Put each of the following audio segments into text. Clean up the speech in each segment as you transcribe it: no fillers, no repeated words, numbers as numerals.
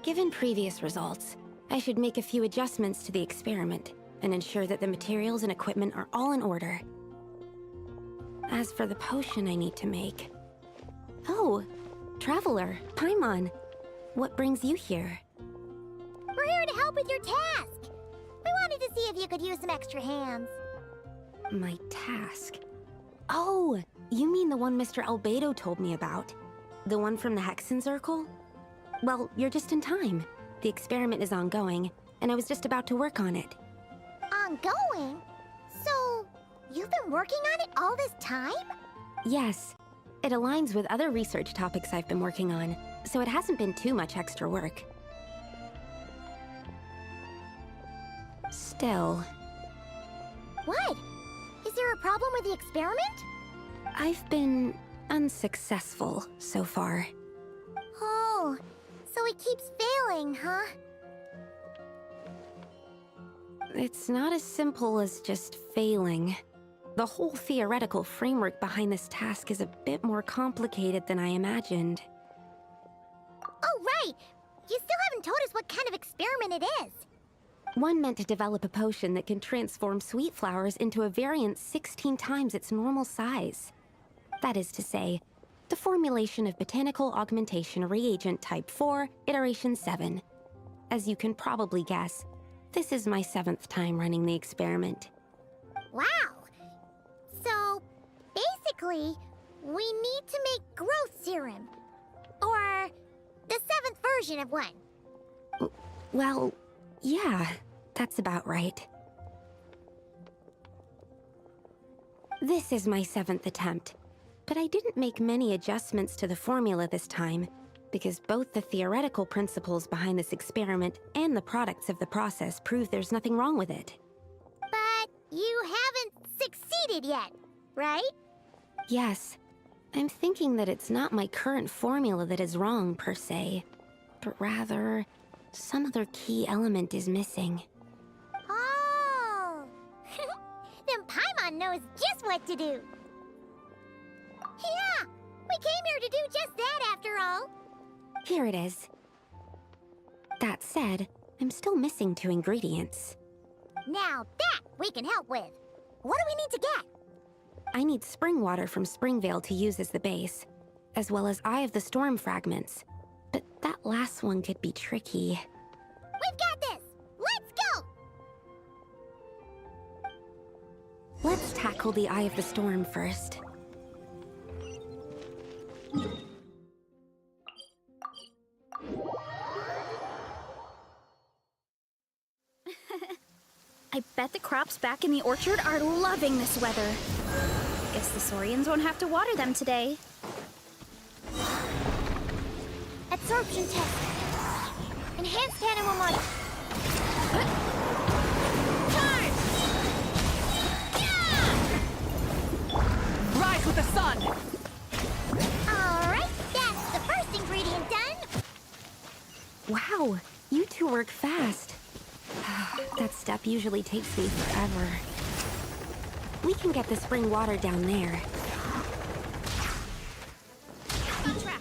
Given previous results, I should make a few adjustments to the experiment and ensure that the materials and equipment are all in order. As for the potion I need to make... Oh, Traveler, Paimon. What brings you here? We're here to help with your task. We wanted to see if you could use some extra hands. My task? Oh, you mean the one Mr. Albedo told me about? The one from the Hexen Circle? Well, you're just in time. The experiment is ongoing, and I was just about to work on it. Ongoing? So, you've been working on it all this time? Yes. It aligns with other research topics I've been working on, so it hasn't been too much extra work. Still... What? Is there a problem with the experiment? I've been unsuccessful so far. Oh, so it keeps failing, huh? It's not as simple as just failing. The whole theoretical framework behind this task is a bit more complicated than I imagined. Oh, right! You still haven't told us what kind of experiment it is. One meant to develop a potion that can transform sweet flowers into a variant 16 times its normal size. That is to say, the formulation of Botanical Augmentation Reagent Type 4, Iteration 7. As you can probably guess, this is my 7th time running the experiment. Wow! So, basically, we need to make growth serum. Or the 7th version of one. Well, yeah, that's about right. This is my 7th attempt, but I didn't make many adjustments to the formula this time, because both the theoretical principles behind this experiment and the products of the process prove there's nothing wrong with it. But you haven't succeeded yet, right? Yes. I'm thinking that it's not my current formula that is wrong, per se, but rather, some other key element is missing. Oh! Then Paimon knows just what to do. Yeah! We came here to do just that, after all. Here it is. That said, I'm still missing 2 ingredients. Now that we can help with. What do we need to get? I need spring water from Springvale to use as the base, as well as Eye of the Storm fragments. But that last one could be tricky. We've got this! Let's go! Let's tackle the Eye of the Storm first. I bet the crops back in the orchard are loving this weather. Guess the Saurians won't have to water them today. Absorption test. Enhanced animal model. Time! Yeah! Rise with the sun! Alright, that's the first ingredient done. Wow, you two work fast. That step usually takes me forever. We can get the spring water down there. On track.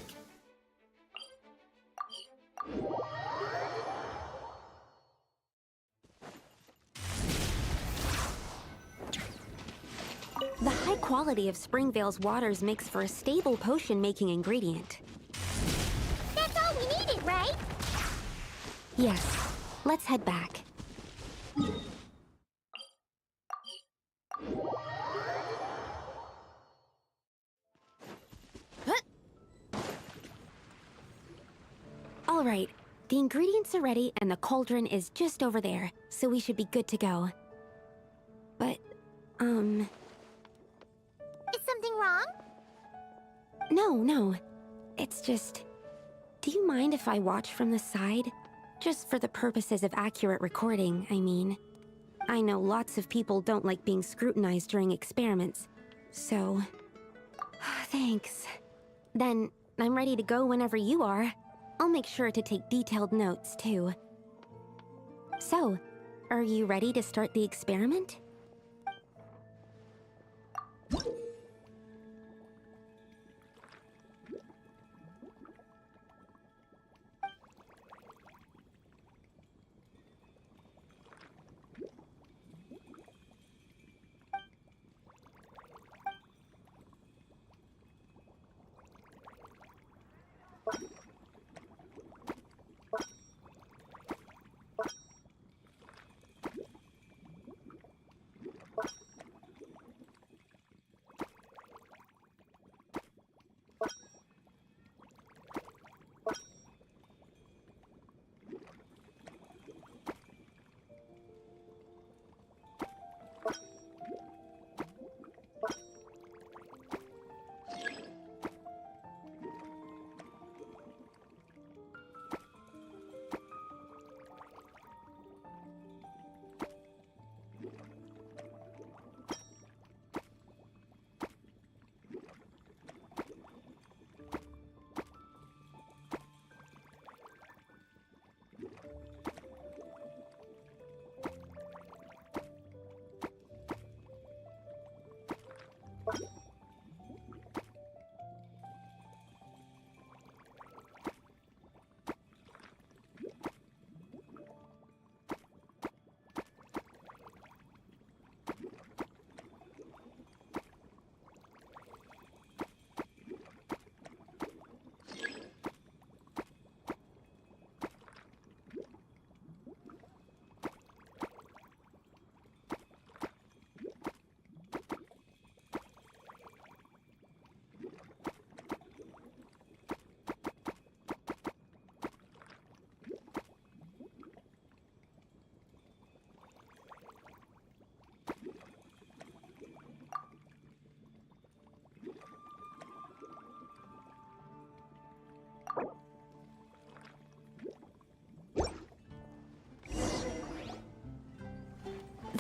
The high quality of Springvale's waters makes for a stable potion-making ingredient. That's all we needed, right? Yes, let's head back. All right, the ingredients are ready and the cauldron is just over there, so we should be good to go. But, Is something wrong? No. It's just... Do you mind if I watch from the side? Just for the purposes of accurate recording, I mean. I know lots of people don't like being scrutinized during experiments, so... Thanks. Then, I'm ready to go whenever you are. I'll make sure to take detailed notes, too. So, are you ready to start the experiment?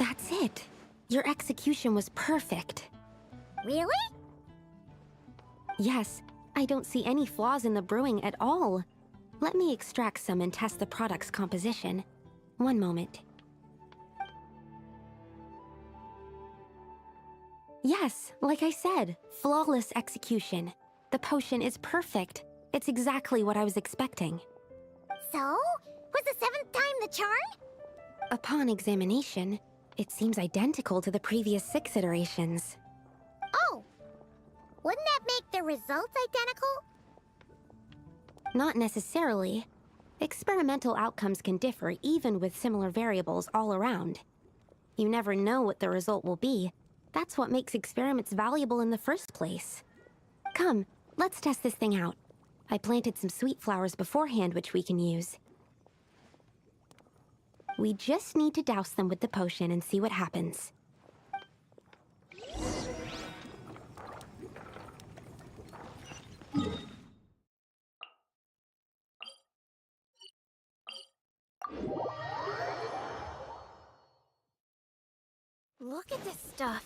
That's it. Your execution was perfect. Really? Yes, I don't see any flaws in the brewing at all. Let me extract some and test the product's composition. One moment. Yes, like I said, flawless execution. The potion is perfect. It's exactly what I was expecting. So? Was the 7th time the charm? Upon examination, it seems identical to the previous 6 iterations. Oh! Wouldn't that make the results identical? Not necessarily. Experimental outcomes can differ even with similar variables all around. You never know what the result will be. That's what makes experiments valuable in the first place. Come, let's test this thing out. I planted some sweet flowers beforehand which we can use. We just need to douse them with the potion and see what happens. Look at this stuff.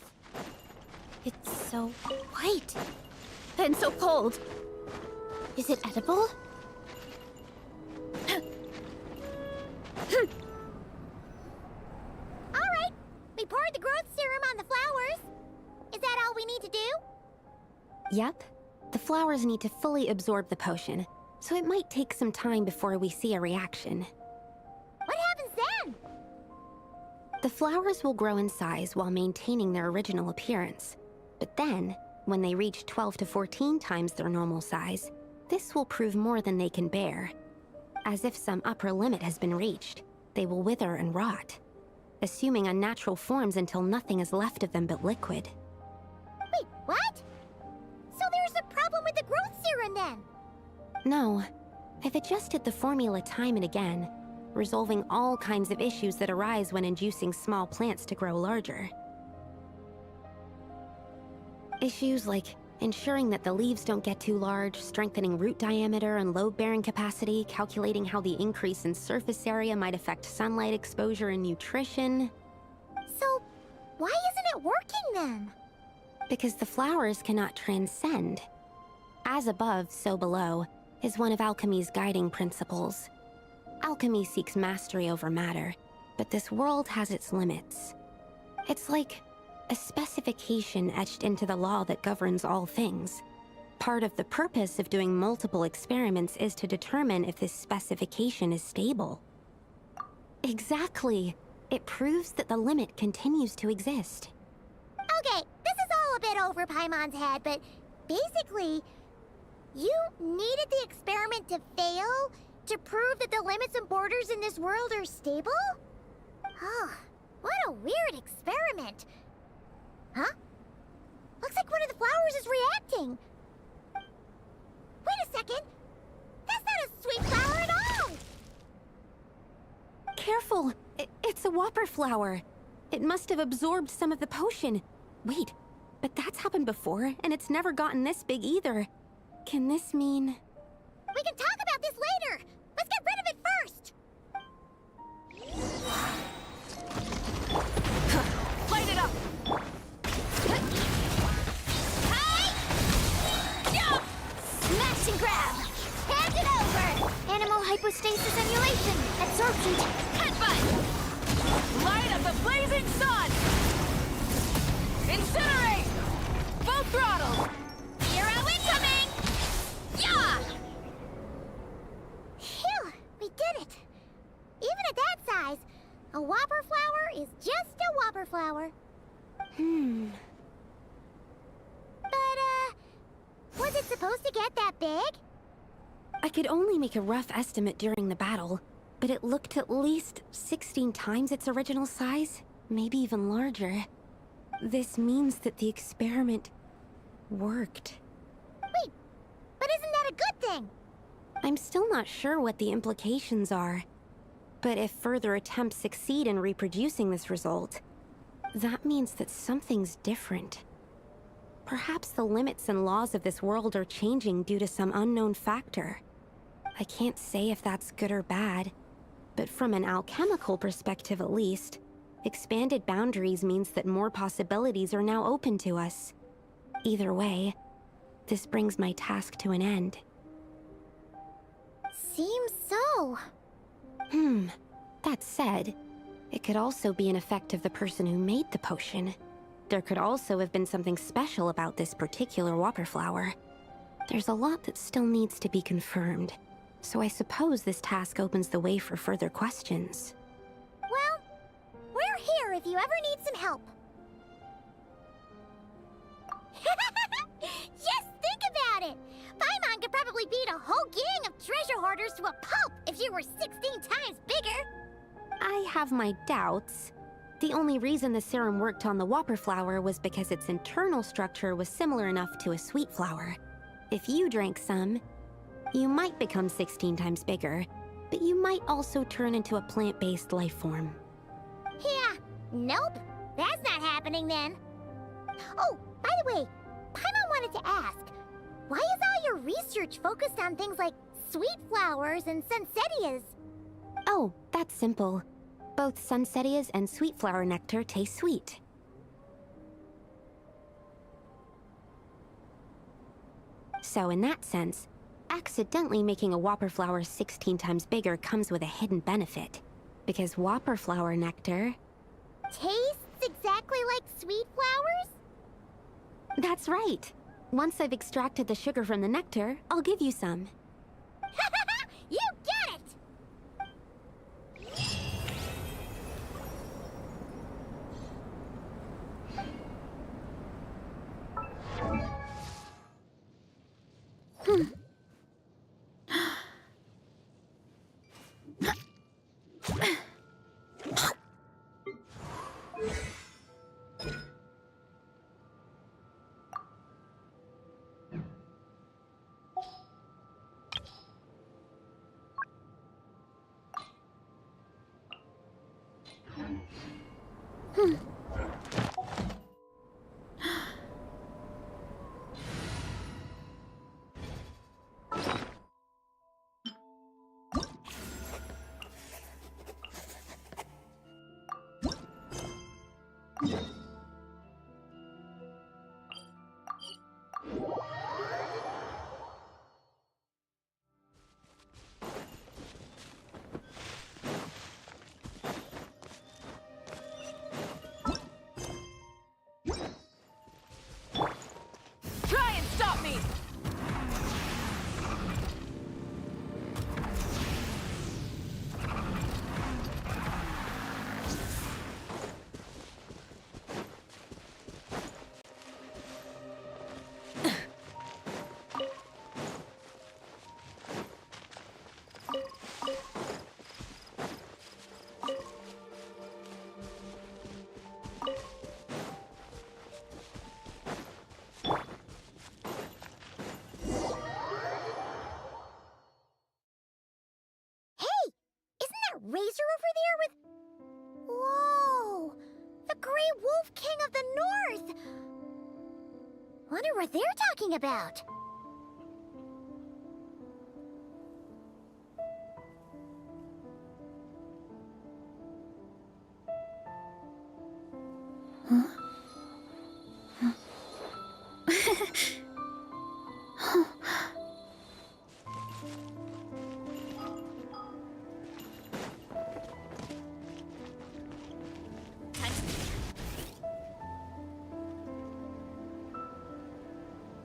It's so white. And so cold. Is it edible? Alright, we poured the growth serum on the flowers. Is that all we need to do? Yep. The flowers need to fully absorb the potion, so it might take some time before we see a reaction. What happens then? The flowers will grow in size while maintaining their original appearance. But then, when they reach 12 to 14 times their normal size, this will prove more than they can bear. As if some upper limit has been reached, they will wither and rot, assuming unnatural forms until nothing is left of them but liquid. Wait, what? So there's a problem with the growth serum then? No, I've adjusted the formula time and again, resolving all kinds of issues that arise when inducing small plants to grow larger. Issues like ensuring that the leaves don't get too large, strengthening root diameter and load-bearing capacity, calculating how the increase in surface area might affect sunlight exposure and nutrition. So, why isn't it working then? Because the flowers cannot transcend. As above, so below, is one of alchemy's guiding principles. Alchemy seeks mastery over matter, but this world has its limits. It's like a specification etched into the law that governs all things. Part of the purpose of doing multiple experiments is to determine if this specification is stable. Exactly. It proves that the limit continues to exist. Okay, this is all a bit over Paimon's head, but basically, you needed the experiment to fail to prove that the limits and borders in this world are stable? Oh, what a weird experiment. Huh? Looks like one of the flowers is reacting. Wait a second. That's not a sweet flower at all. Careful! It's a whopper flower. It must have absorbed some of the potion. Wait, but that's happened before, and it's never gotten this big either. Can this mean... We can talk about this later. Let's get rid of it first. Light it up! Smash and grab! Hand it over! Animal hypostasis emulation! Absorption! Headbutt! Light of the blazing sun! Incinerate! Full throttle! Hero incoming! Yeah! Phew! We did it! Even at that size, a whopper flower is just a whopper flower. But, was it supposed to get that big? I could only make a rough estimate during the battle, but it looked at least 16 times its original size, maybe even larger. This means that the experiment worked. Wait, but isn't that a good thing? I'm still not sure what the implications are, but if further attempts succeed in reproducing this result, that means that something's different. Perhaps the limits and laws of this world are changing due to some unknown factor. I can't say if that's good or bad, but from an alchemical perspective at least, Expanded boundaries means that more possibilities are now open to us. Either way, this brings my task to an end. Seems so. That said, it could also be an effect of the person who made the potion. There could also have been something special about this particular whopper flower. There's a lot that still needs to be confirmed, so I suppose this task opens the way for further questions. Well, we're here if you ever need some help. Just think about it! Paimon could probably beat a whole gang of treasure hoarders to a pulp if you were 16 times bigger! I have my doubts. The only reason the serum worked on the whopper flower was because its internal structure was similar enough to a sweet flower. If you drank some, you might become 16 times bigger, but you might also turn into a plant-based life form. Yeah, nope. That's not happening then. Oh, by the way, Paimon wanted to ask, why is all your research focused on things like sweet flowers and sunsettias? Oh, that's simple. Both sunsettias and sweet flower nectar taste sweet. So in that sense, accidentally making a whopper flower 16 times bigger comes with a hidden benefit. Because whopper flower nectar... Tastes exactly like sweet flowers? That's right. Once I've extracted the sugar from the nectar, I'll give you some. You get it! Try and stop me! Razer over there with... Whoa! The Grey Wolf King of the North! Wonder what they're talking about.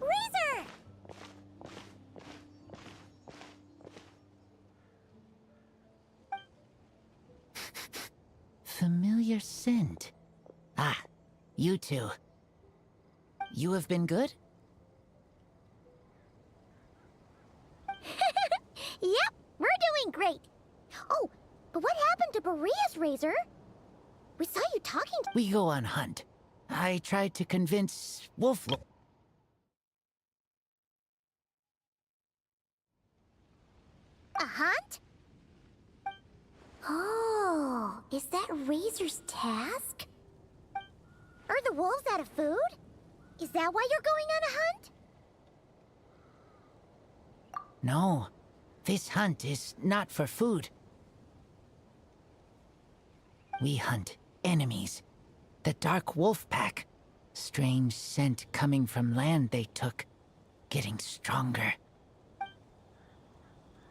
Razer! Familiar scent. Ah, you two. You have been good? Yep, we're doing great. Oh, but what happened to Berea's Razer? We saw you talking to... We go on hunt. I tried to convince Wolf... A hunt? Oh, is that Razer's task? Are the wolves out of food? Is that why you're going on a hunt? No, this hunt is not for food. We hunt enemies. The Dark Wolf Pack. Strange scent coming from land they took. Getting stronger.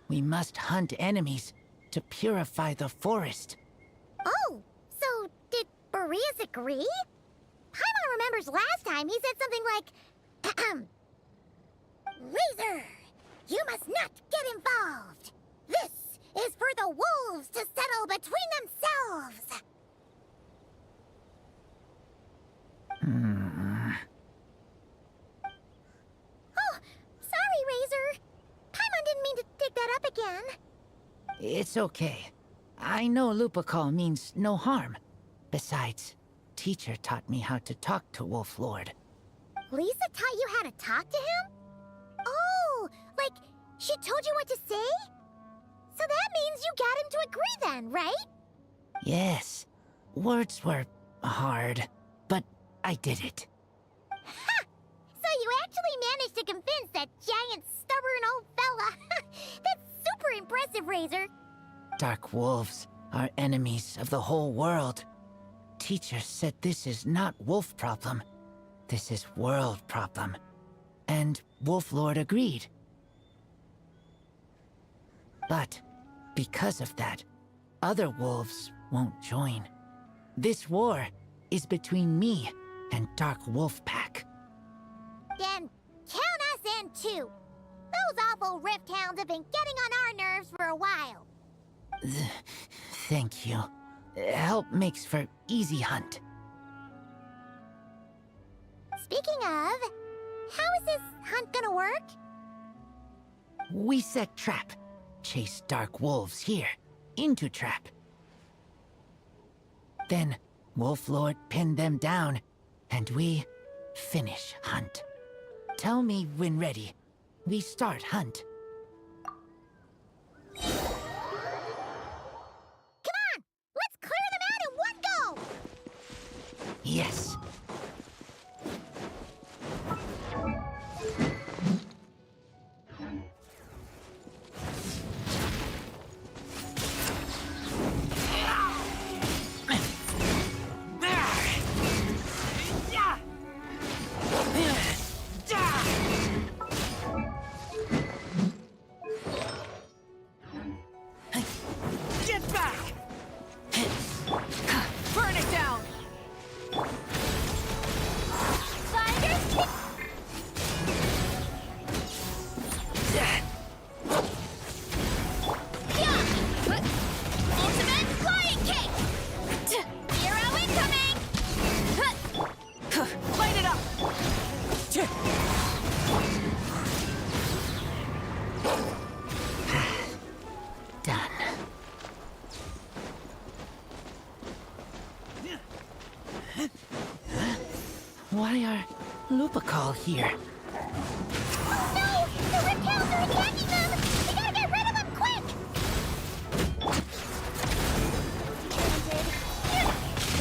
We must hunt enemies to purify the forest. Oh, so did Boreas agree? Paimon remembers last time he said something like, Razer, you must not get involved. This is for the wolves to settle between themselves. Oh, sorry, Razer. Paimon didn't mean to dig that up again. It's okay. I know Lupacall means no harm. Besides, teacher taught me how to talk to Wolf Lord. Lisa taught you how to talk to him? Oh, like she told you what to say? So that means you got him to agree then, right? Yes. Words were hard, but I did it. Ha! So you actually managed to convince that giant, stubborn old fella. That's super impressive, Razer. Dark wolves are enemies of the whole world. Teacher said this is not wolf problem. This is world problem. And Wolf Lord agreed. But because of that, other wolves won't join. This war is between me and Dark Wolf Pack. Then count us in too. Those awful Rift Hounds have been getting on our nerves for a while. Thank you. Help makes for easy hunt. Speaking of, how is this hunt gonna work? We set trap. Chase dark wolves here. Into trap. Then Wolf Lord pinned them down, and we finish hunt. Tell me when ready. We start hunt. Come on! Let's clear them out in one go! Yes. Get back! Burn it down! Finders kick! Ultimate flying kick! Hero incoming! Light it up! Done. Why are Lupacall here? Oh no! The Rift Hounds are attacking them! We gotta get rid of them quick!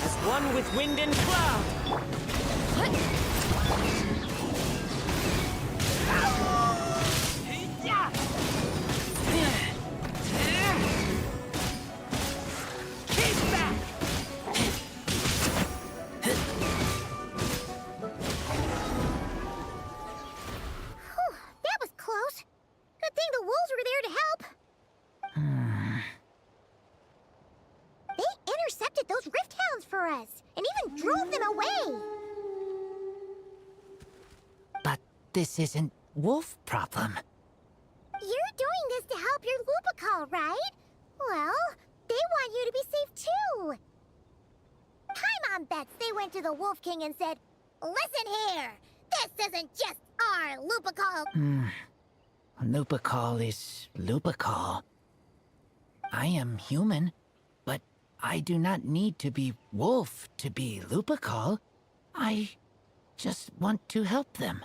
As one with wind and cloud. Keep back! Whew, that was close. Good thing the wolves were there to help. They intercepted those Rift Hounds for us, and even drove them away. But this isn't wolf problem. You're doing this to help your Lupacall, right? Well, they want you to be safe too. Paimon bets they went to the Wolf King and said, "Listen here, this isn't just our Lupacall." Lupacall is Lupacall. I am human, but I do not need to be wolf to be Lupacall. I just want to help them.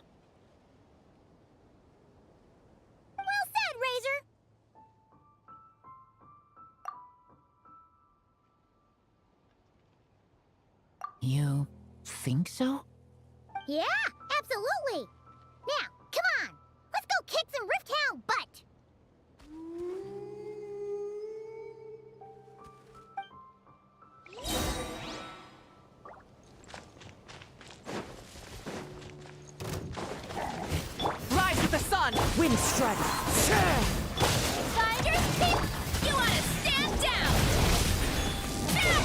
Well said, Razer. You think so? Yeah, absolutely. Now, come on, let's go kick some Rift Hound butt. Wind Strider. Finders keep. You wanna stand down? Turn!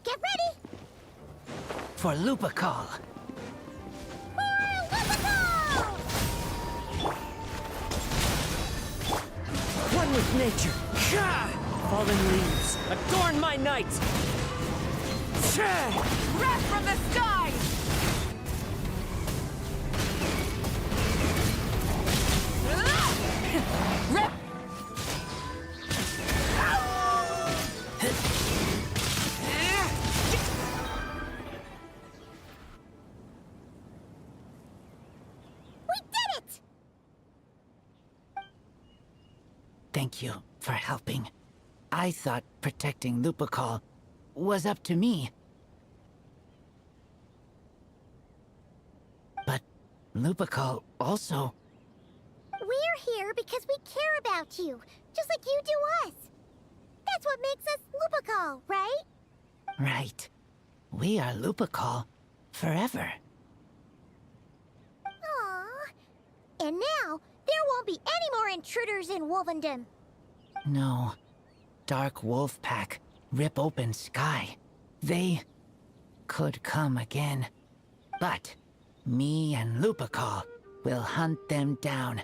Get ready! For Lupacol. One with nature. Fallen leaves, adorn my night. Wrath from the sky! Rip! We did it! Thank you for helping. I thought protecting Lupacol was up to me. But Lupacol also... We're here because we care about you, just like you do us. That's what makes us Lupacol, right? Right. We are Lupacol forever. Aww. And now, there won't be any more intruders in Wolvendom. No. Dark Wolf Pack, rip open sky. They could come again. But me and Lupacol will hunt them down,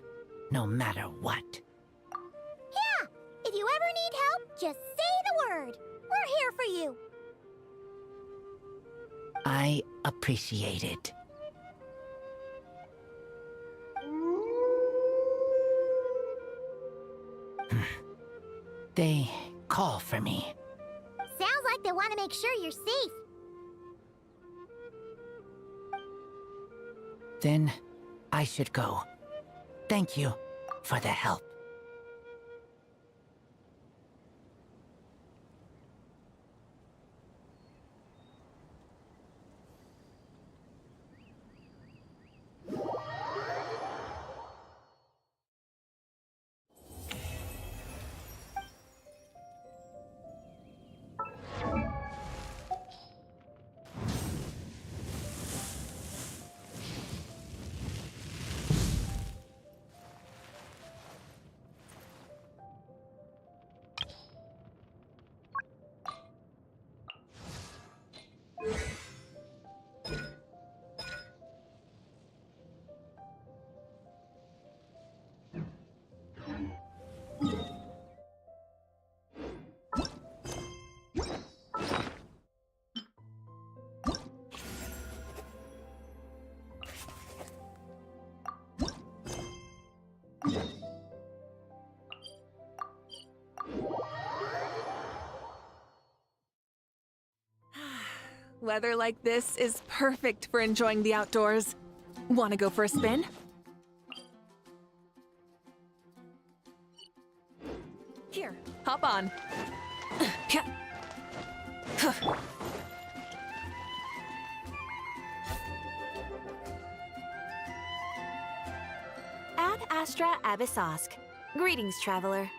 no matter what. Yeah, if you ever need help, just say the word. We're here for you. I appreciate it. They call for me. Sounds like they want to make sure you're safe. Then I should go. Thank you for the help. Weather like this is perfect for enjoying the outdoors. Want to go for a spin? Here, hop on. Ad Astra Abyssosk. Greetings, traveler.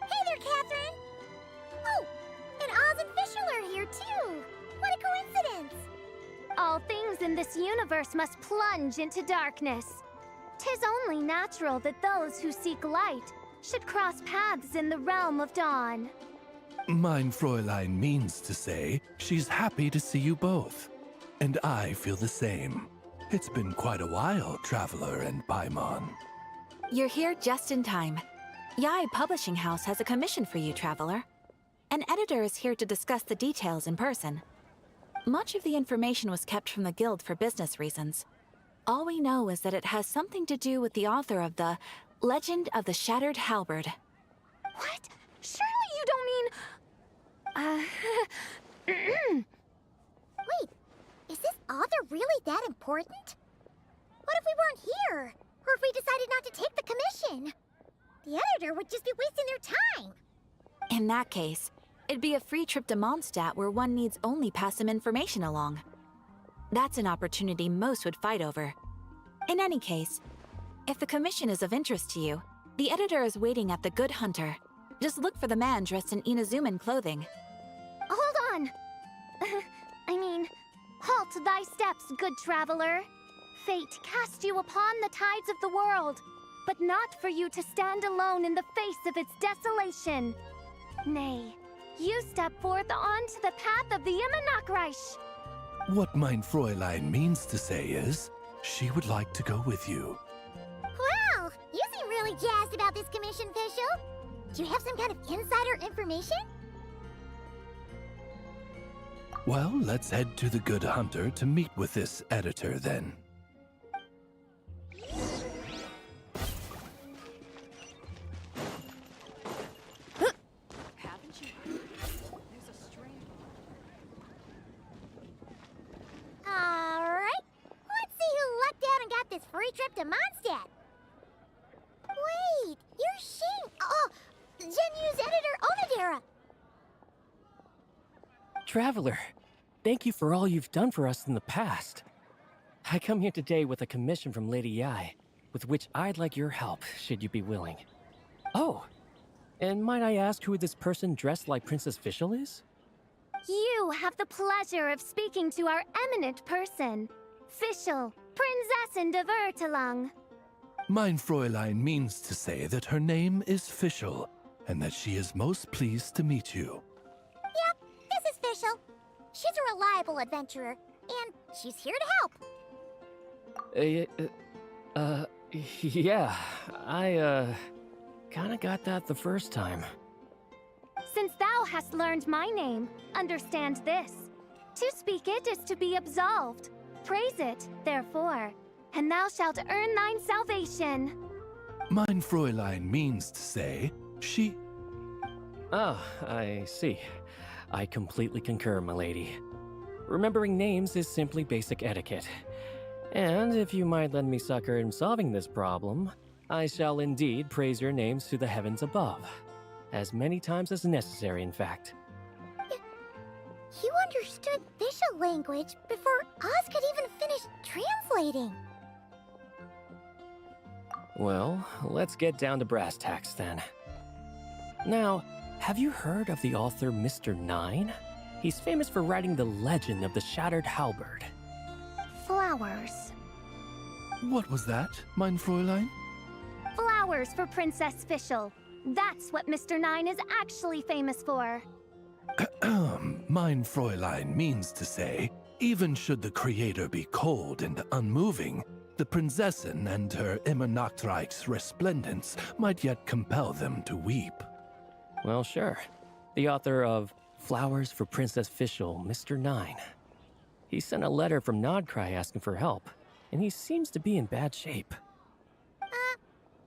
Hey there, Catherine! Oh, and Oz and Fischl are here too! What a coincidence! All things in this universe must plunge into darkness. 'Tis only natural that those who seek light should cross paths in the realm of dawn. Mein Fräulein means to say she's happy to see you both. And I feel the same. It's been quite a while, Traveler and Paimon. You're here just in time. Yai Publishing House has a commission for you, traveler. An editor is here to discuss the details in person. Much of the information was kept from the guild for business reasons. All we know is that it has something to do with the author of the Legend of the Shattered Halberd. What? Surely you don't mean... Wait, is this author really that important? What if we weren't here? Or if we decided not to take the commission? The editor would just be wasting their time. In that case, it'd be a free trip to Mondstadt where one needs only pass some information along. That's an opportunity most would fight over. In any case, if the commission is of interest to you, the editor is waiting at the Good Hunter. Just look for the man dressed in Inazuman clothing. Hold on! Halt thy steps, good traveler. Fate cast you upon the tides of the world, but not for you to stand alone in the face of its desolation. Nay, you step forth onto the path of the Immernachtreich. What mein Fräulein means to say is, she would like to go with you. Wow, you seem really jazzed about this commission, Fischl. Do you have some kind of insider information? Well, let's head to the Good Hunter to meet with this editor then. Alright, let's see who lucked out and got this free trip to Mondstadt. Wait, you're Shing. Oh, Genu's editor, Onodera. Traveler, thank you for all you've done for us in the past. I come here today with a commission from Lady Yai, with which I'd like your help, should you be willing. Oh, and might I ask who this person dressed like Princess Fischl is? You have the pleasure of speaking to our eminent person, Fischl, Prinzessin de Vertelang. Mein Fräulein means to say that her name is Fischl, and that she is most pleased to meet you. Yep, this is Fischl. She's a reliable adventurer, and she's here to help. Yeah, I, kinda got that the first time. Since thou hast learned my name, understand this. To speak it is to be absolved. Praise it, therefore, and thou shalt earn thine salvation. Mein Fräulein means to say, she... Ah, I see. I completely concur, my lady. Remembering names is simply basic etiquette. And if you might lend me succor in solving this problem, I shall indeed praise your names to the heavens above. As many times as necessary, in fact. You understood Fischl language before Oz could even finish translating. Well, let's get down to brass tacks then. Now, have you heard of the author Mr. Nine? He's famous for writing the legend of the Shattered Halberd. Flowers. What was that, mein Fräulein? Flowers for Princess Fischl. That's what Mr. Nine is actually famous for. Mein Fräulein means to say, even should the creator be cold and unmoving, the Prinzessin and her Immernachtreich's resplendence might yet compel them to weep. Well, sure. The author of Flowers for Princess Fischl, Mr. Nine. He sent a letter from Nodcry asking for help, and he seems to be in bad shape.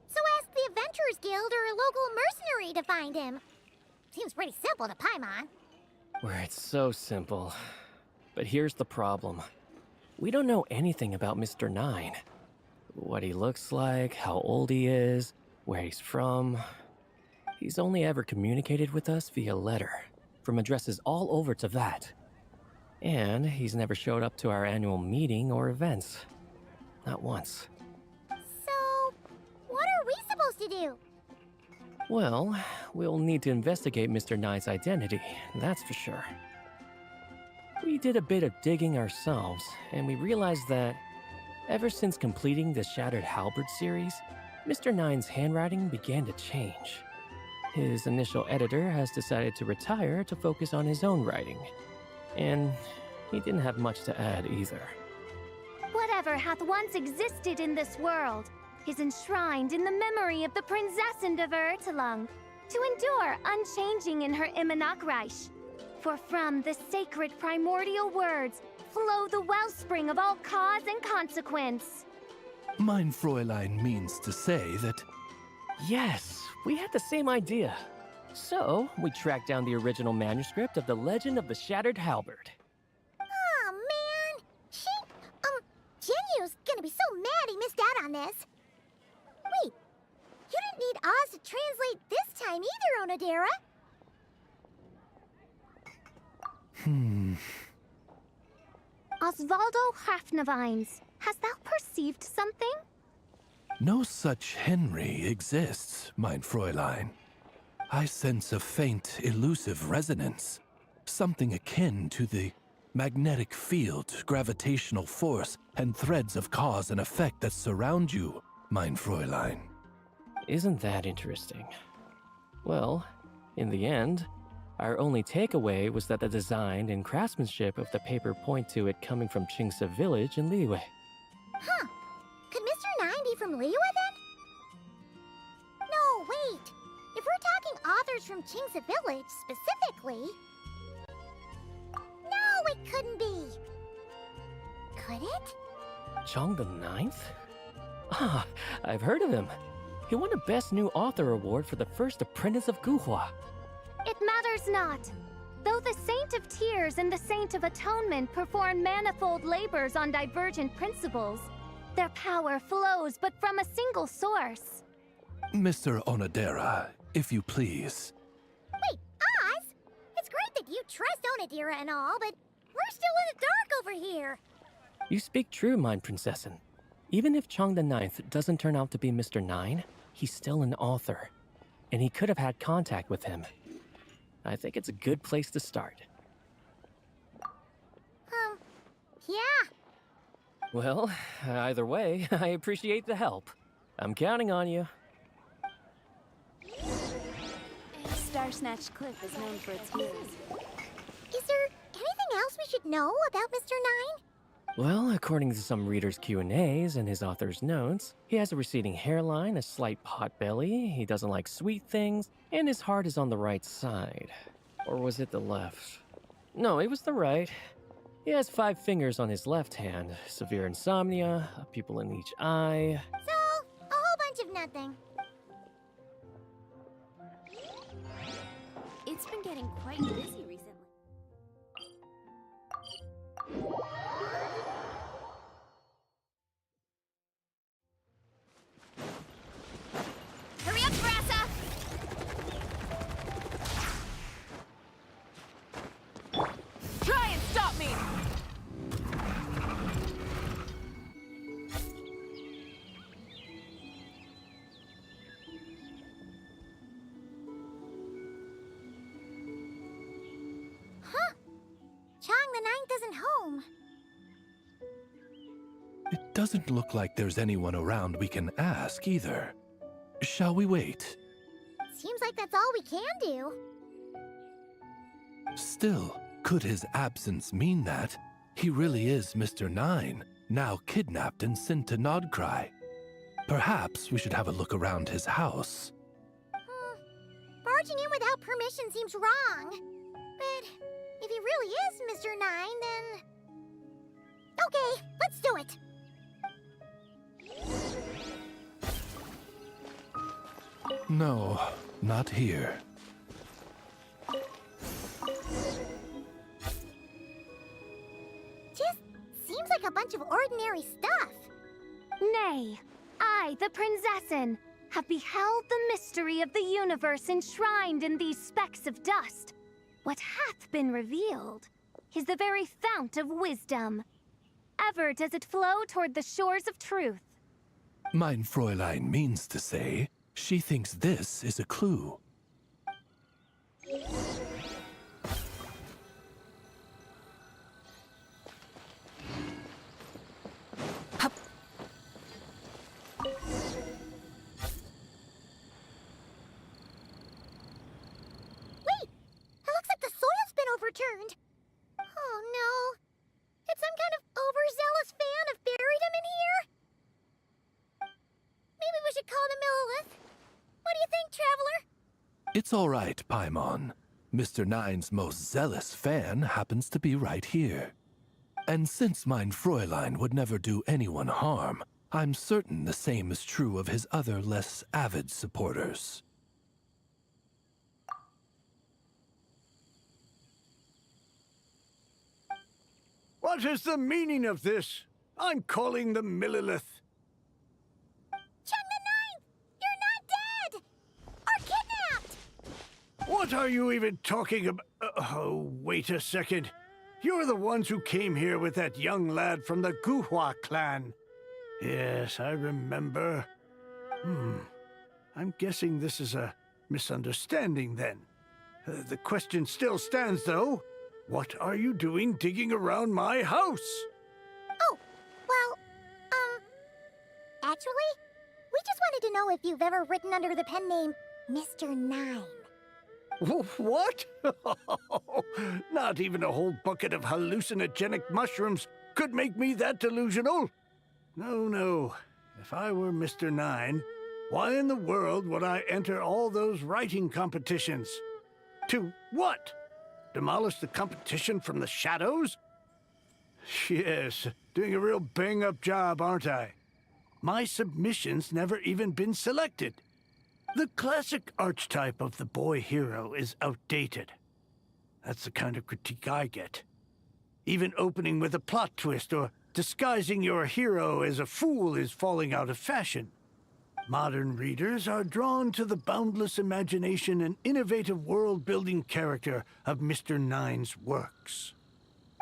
So ask the Adventurers Guild or a local mercenary to find him. Seems pretty simple to Paimon. Where it's so simple. But here's the problem. We don't know anything about Mr. Nine. What he looks like, how old he is, where he's from. He's only ever communicated with us via letter, from addresses all over to that. And he's never showed up to our annual meeting or events. Not once. So, what are we supposed to do? Well, we'll need to investigate Mr. Nine's identity, that's for sure. We did a bit of digging ourselves, and we realized that ever since completing the Shattered Halberd series, Mr. Nine's handwriting began to change. His initial editor has decided to retire to focus on his own writing, and he didn't have much to add either. Whatever hath once existed in this world is enshrined in the memory of the Prinzessin de Vertelang, to endure unchanging in her Immernachtreich. For from the sacred primordial words flow the wellspring of all cause and consequence. Mein Fräulein means to say that... Yes, we had the same idea. So, we tracked down the original manuscript of the Legend of the Shattered Halberd. Oh, man. Genyu's gonna be so mad he missed out on this. Wait, you didn't need Oz to translate this time either, Onodera. Osvaldo Hafnavines, hast thou perceived something? No such Henry exists, mein Fräulein. I sense a faint, elusive resonance. Something akin to the magnetic field, gravitational force, and threads of cause and effect that surround you, mein Fräulein. Isn't that interesting? Well, in the end, our only takeaway was that the design and craftsmanship of the paper point to it coming from Qingse village in Liyue. Huh. Could Mr. Nine be from Liyue then? No, wait. If we're talking authors from Qingse village specifically... No, it couldn't be. Could it? Chong the Ninth? Ah, I've heard of him. He won a Best New Author award for the first apprentice of Guhua. It matters not. Though the Saint of Tears and the Saint of Atonement perform manifold labors on divergent principles, their power flows but from a single source. Mr. Onodera, if you please. Wait, Oz? It's great that you trust Onodera and all, but we're still in the dark over here. You speak true, mein Prinzessin. Even if Chong the Ninth doesn't turn out to be Mr. Nine, he's still an author. And he could have had contact with him. I think it's a good place to start. Yeah. Well, either way, I appreciate the help. I'm counting on you. Star Snatch Cliff is known for its heroes. Is there anything else we should know about Mr. Nine? Well, according to some readers' Q&As and his author's notes, he has a receding hairline, a slight pot belly, he doesn't like sweet things, and his heart is on the right side. Or was it the left? No, it was the right. He has 5 fingers on his left hand, severe insomnia, a pupil in each eye. So, a whole bunch of nothing. It's been getting quite busy recently. Hurry up, Brassa! Try and stop me! Huh? Chang the Ninth isn't home. It doesn't look like there's anyone around we can ask either. Shall we wait? Seems like that's all we can do. Still, could his absence mean that he really is Mr. Nine, now kidnapped and sent to Nodcry? Perhaps we should have a look around his house. Barging in without permission seems wrong. But if he really is Mr. Nine, then... Okay, let's do it. No, not here. Just seems like a bunch of ordinary stuff. Nay, I, the Prinzessin, have beheld the mystery of the universe enshrined in these specks of dust. What hath been revealed is the very fount of wisdom. Ever does it flow toward the shores of truth. Mein Fräulein means to say, she thinks this is a clue. Wait! It looks like the soil's been overturned. Oh no. Did some kind of overzealous fan have buried him in here? Maybe we should call him Millilith. What do you think, Traveler? It's all right, Paimon. Mr. Nine's most zealous fan happens to be right here. And since mein Fräulein would never do anyone harm, I'm certain the same is true of his other less avid supporters. What is the meaning of this? I'm calling the Millilith. Chung the Ninth! You're not dead! Or kidnapped! What are you even talking about? Oh, wait a second. You're the ones who came here with that young lad from the Guhua clan. Yes, I remember. I'm guessing this is a misunderstanding then. The question still stands, though. What are you doing digging around my house? Oh, well, actually, we just wanted to know if you've ever written under the pen name Mr. Nine. What? Not even a whole bucket of hallucinogenic mushrooms could make me that delusional. No. If I were Mr. Nine, why in the world would I enter all those writing competitions? To what? Demolish the competition from the shadows? Yes, doing a real bang-up job, aren't I? My submission's never even been selected. The classic archetype of the boy hero is outdated. That's the kind of critique I get. Even opening with a plot twist or disguising your hero as a fool is falling out of fashion. Modern readers are drawn to the boundless imagination and innovative world-building character of Mr. Nine's works.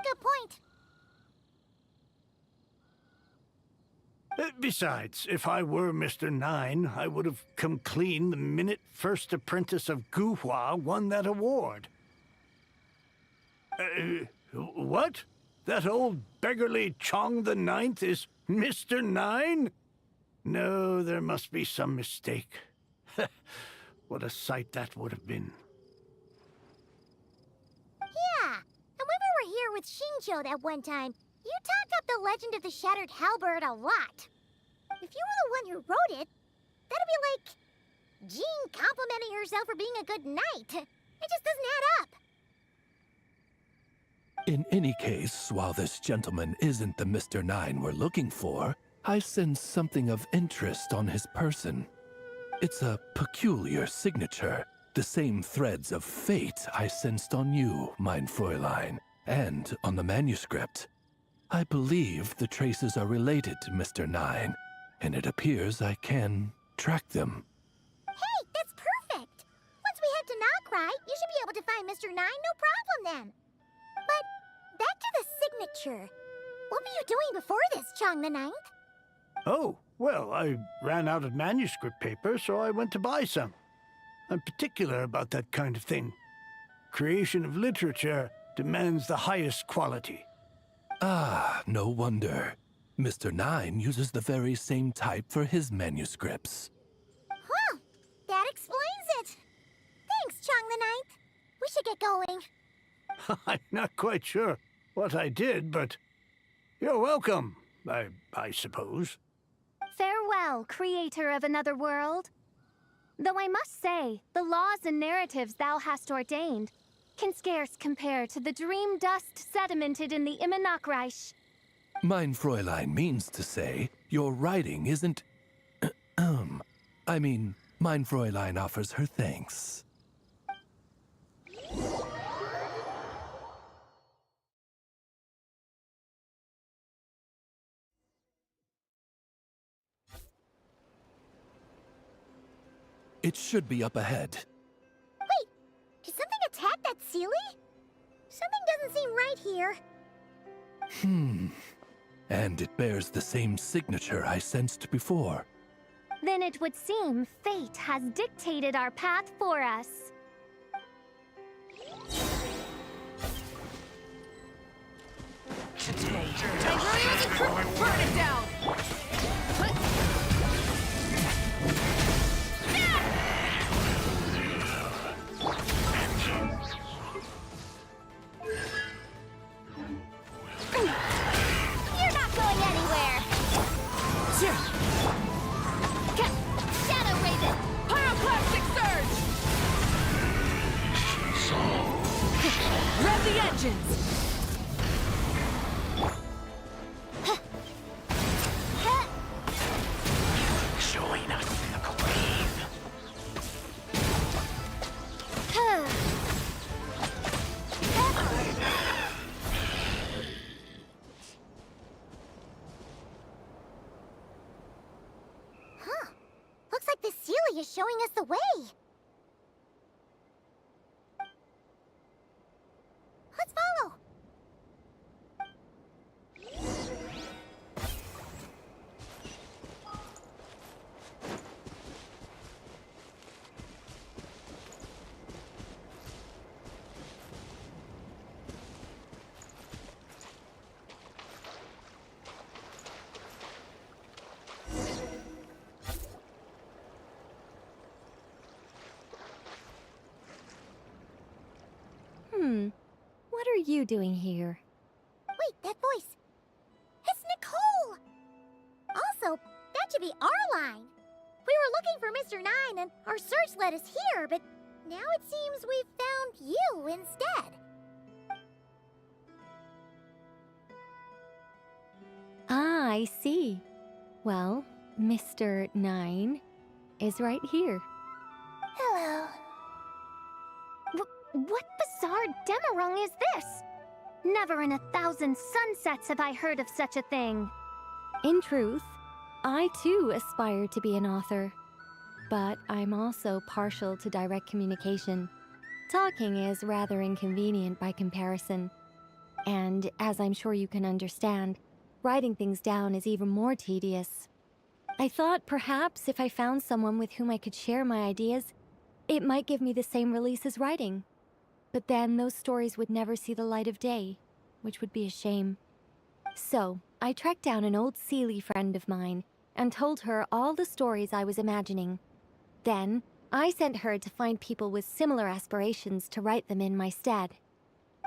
Good point. Besides, if I were Mr. Nine, I would have come clean the minute First Apprentice of Guhua won that award. What? That old beggarly Chong the Ninth is Mr. Nine? No, there must be some mistake. What a sight that would have been. Yeah, and when we were here with Shinjo that one time, you talked up the legend of the Shattered Halberd a lot. If you were the one who wrote it, that'd be like Jean complimenting herself for being a good knight. It just doesn't add up. In any case, while this gentleman isn't the Mr. Nine we're looking for, I sense something of interest on his person. It's a peculiar signature, the same threads of fate I sensed on you, mein Fräulein, and on the manuscript. I believe the traces are related to Mr. Nine, and it appears I can track them. Hey, that's perfect! Once we head to Nokrai, you should be able to find Mr. Nine, no problem then. But back to the signature. What were you doing before this, Chong the Ninth? Oh, well, I ran out of manuscript paper, so I went to buy some. I'm particular about that kind of thing. Creation of literature demands the highest quality. Ah, no wonder. Mr. Nine uses the very same type for his manuscripts. Well, that explains it. Thanks, Chong the Ninth. We should get going. I'm not quite sure what I did, but you're welcome, I suppose. Farewell, creator of another world. Though I must say, the laws and narratives thou hast ordained can scarce compare to the dream dust sedimented in the Immonakreich. Mein Fräulein means to say, your writing isn't... I mean, mein Fräulein offers her thanks. It should be up ahead. Wait, did something attack that Sealy? Something doesn't seem right here. And it bears the same signature I sensed before. Then it would seem fate has dictated our path for us. Burn it down! You're not going anywhere! Shadow Raven! Pyroclastic surge! Rev the engines! Join us in the grave. is showing us the way. Let's follow. What are you doing here? Wait, that voice. It's Nicole! Also, that should be our line. We were looking for Mr. Nine and our search led us here, but now it seems we've found you instead. Ah, I see. Well, Mr. Nine is right here. Hello. What bizarre demarung is this? Never in 1,000 sunsets have I heard of such a thing. In truth, I too aspire to be an author. But I'm also partial to direct communication. Talking is rather inconvenient by comparison. And as I'm sure you can understand, writing things down is even more tedious. I thought perhaps if I found someone with whom I could share my ideas, it might give me the same release as writing. But then those stories would never see the light of day, which would be a shame. So, I tracked down an old Seelie friend of mine and told her all the stories I was imagining. Then, I sent her to find people with similar aspirations to write them in my stead.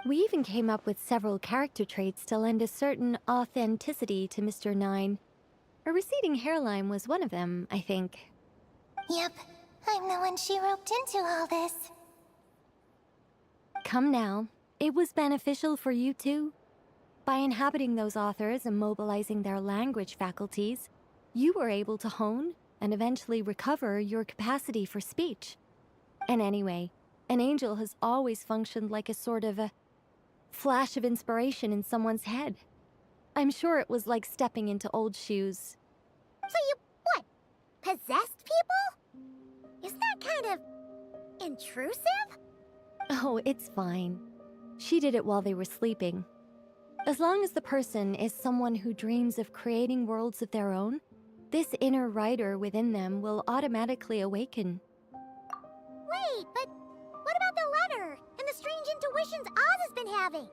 We even came up with several character traits to lend a certain authenticity to Mr. Nine. A receding hairline was one of them, I think. Yep, I'm the one she roped into all this. Come now, it was beneficial for you too. By inhabiting those authors and mobilizing their language faculties, you were able to hone and eventually recover your capacity for speech. And anyway, an angel has always functioned like a sort of a flash of inspiration in someone's head. I'm sure it was like stepping into old shoes. So you, what, possessed people? Isn't that kind of intrusive? Oh, it's fine. She did it while they were sleeping. As long as the person is someone who dreams of creating worlds of their own, this inner writer within them will automatically awaken. Wait, but what about the letter and the strange intuitions Oz has been having?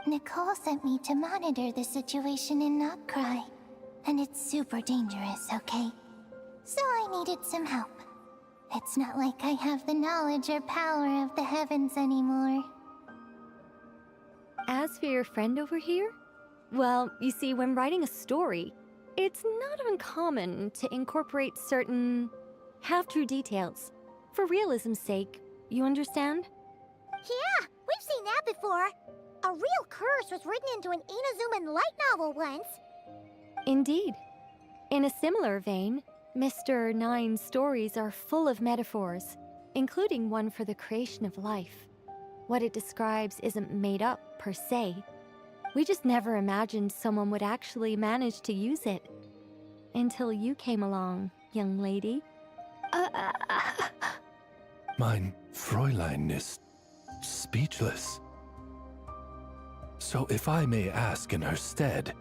Nicole sent me to monitor the situation in Notcry, and it's super dangerous, okay? So I needed some help. It's not like I have the knowledge or power of the heavens anymore. As for your friend over here, well, you see, when writing a story, it's not uncommon to incorporate certain half-true details. For realism's sake, you understand? Yeah, we've seen that before. A real curse was written into an Inazuman light novel once. Indeed. In a similar vein, Mr. Nine's stories are full of metaphors, including one for the creation of life. What it describes isn't made up, per se. We just never imagined someone would actually manage to use it. Until you came along, young lady. Mein Fräulein is speechless. So if I may ask in her stead,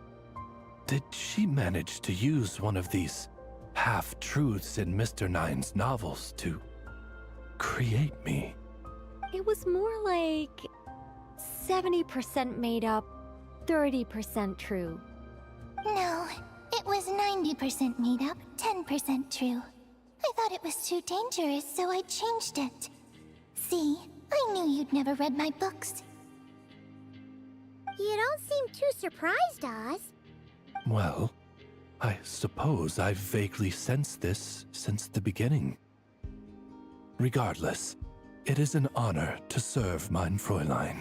did she manage to use one of these half-truths in Mr. Nine's novels to create me? It was more like 70% made up, 30% true. No, it was 90% made up, 10% true. I thought it was too dangerous, so I changed it. See, I knew you'd never read my books. You don't seem too surprised, Oz. Well, I suppose I've vaguely sensed this since the beginning. Regardless, it is an honor to serve mein Fräulein.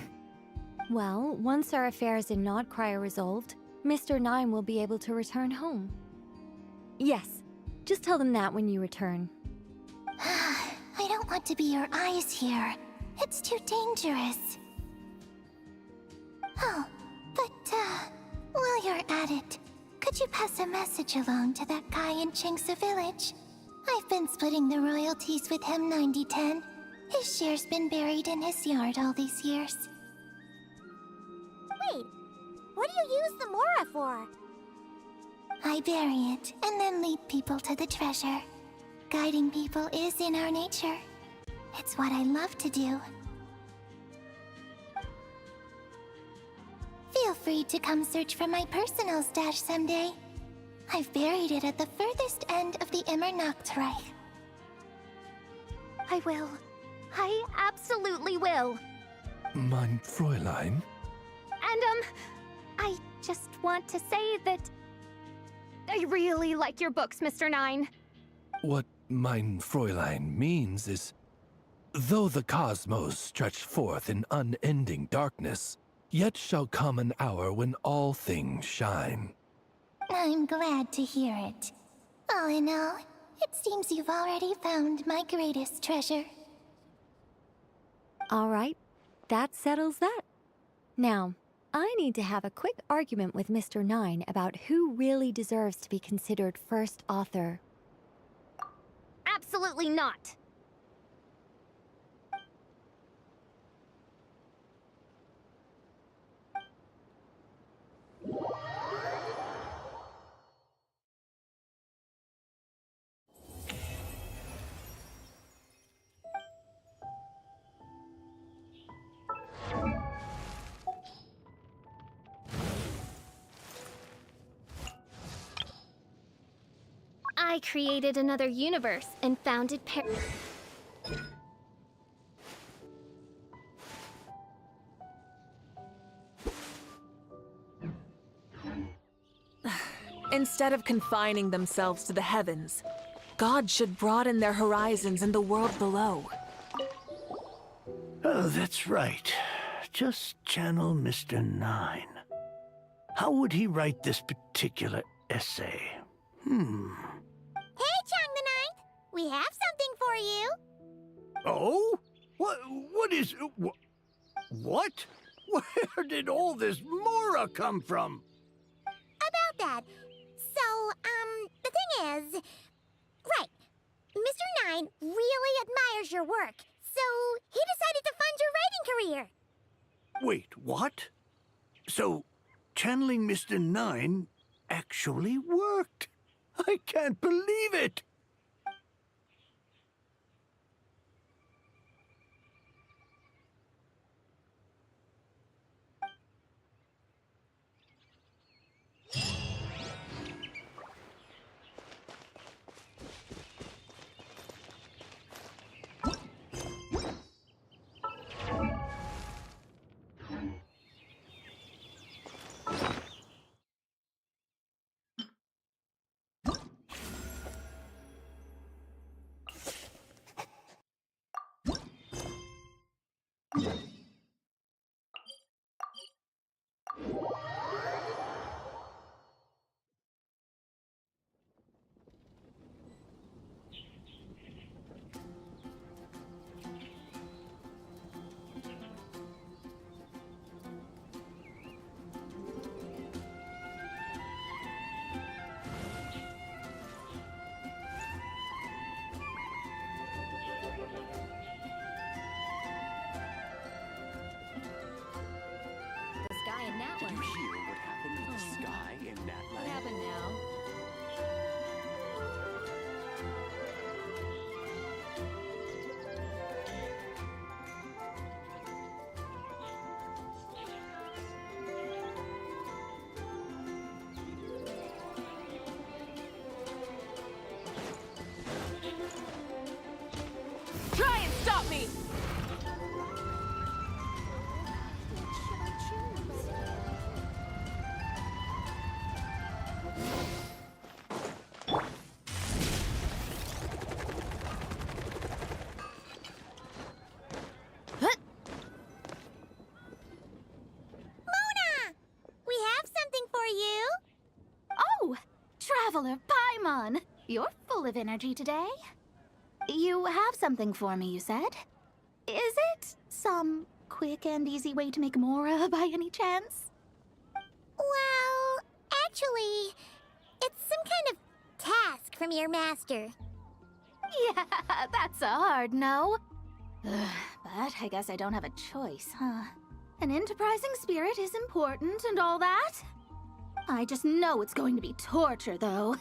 Well, once our affairs in Nodcry are resolved, Mr. Nine will be able to return home. Yes, just tell them that when you return. I don't want to be your eyes here. It's too dangerous. Oh, but, while you're at it, could you pass a message along to that guy in Chingsa village? I've been splitting the royalties with him 90-10. His share's been buried in his yard all these years. Wait, what do you use the Mora for? I bury it, and then lead people to the treasure. Guiding people is in our nature. It's what I love to do. Feel free to come search for my personal stash someday. I've buried it at the furthest end of the Immernachtreich. I will. I absolutely will. Mein Fräulein? And, I just want to say that I really like your books, Mr. Nine. What mein Fräulein means is, though the cosmos stretch forth in unending darkness, yet shall come an hour when all things shine. I'm glad to hear it. All in all, it seems you've already found my greatest treasure. All right, that settles that. Now, I need to have a quick argument with Mr. Nine about who really deserves to be considered first author. Absolutely not. I created another universe and founded Instead of confining themselves to the heavens, God should broaden their horizons in the world below. Oh, that's right. Just channel Mr. Nine. How would he write this particular essay? Hey, Chang the Ninth! We have something for you! Oh? What is... What? Where did all this Mora come from? About that. So, the thing is... Right. Mr. Nine really admires your work, so he decided to fund your writing career. Wait, what? So, channeling Mr. Nine actually worked? I can't believe it! Did you hear what happened in the sky in that What land? happened now? Try and stop me! We have something for you. Oh, Traveler Paimon! You're full of energy today. You have something for me, you said? Is it some quick and easy way to make Mora by any chance? Well, actually, it's some kind of task from your master. Yeah, that's a hard no. But I guess I don't have a choice, huh? An enterprising spirit is important and all that. I just know it's going to be torture, though.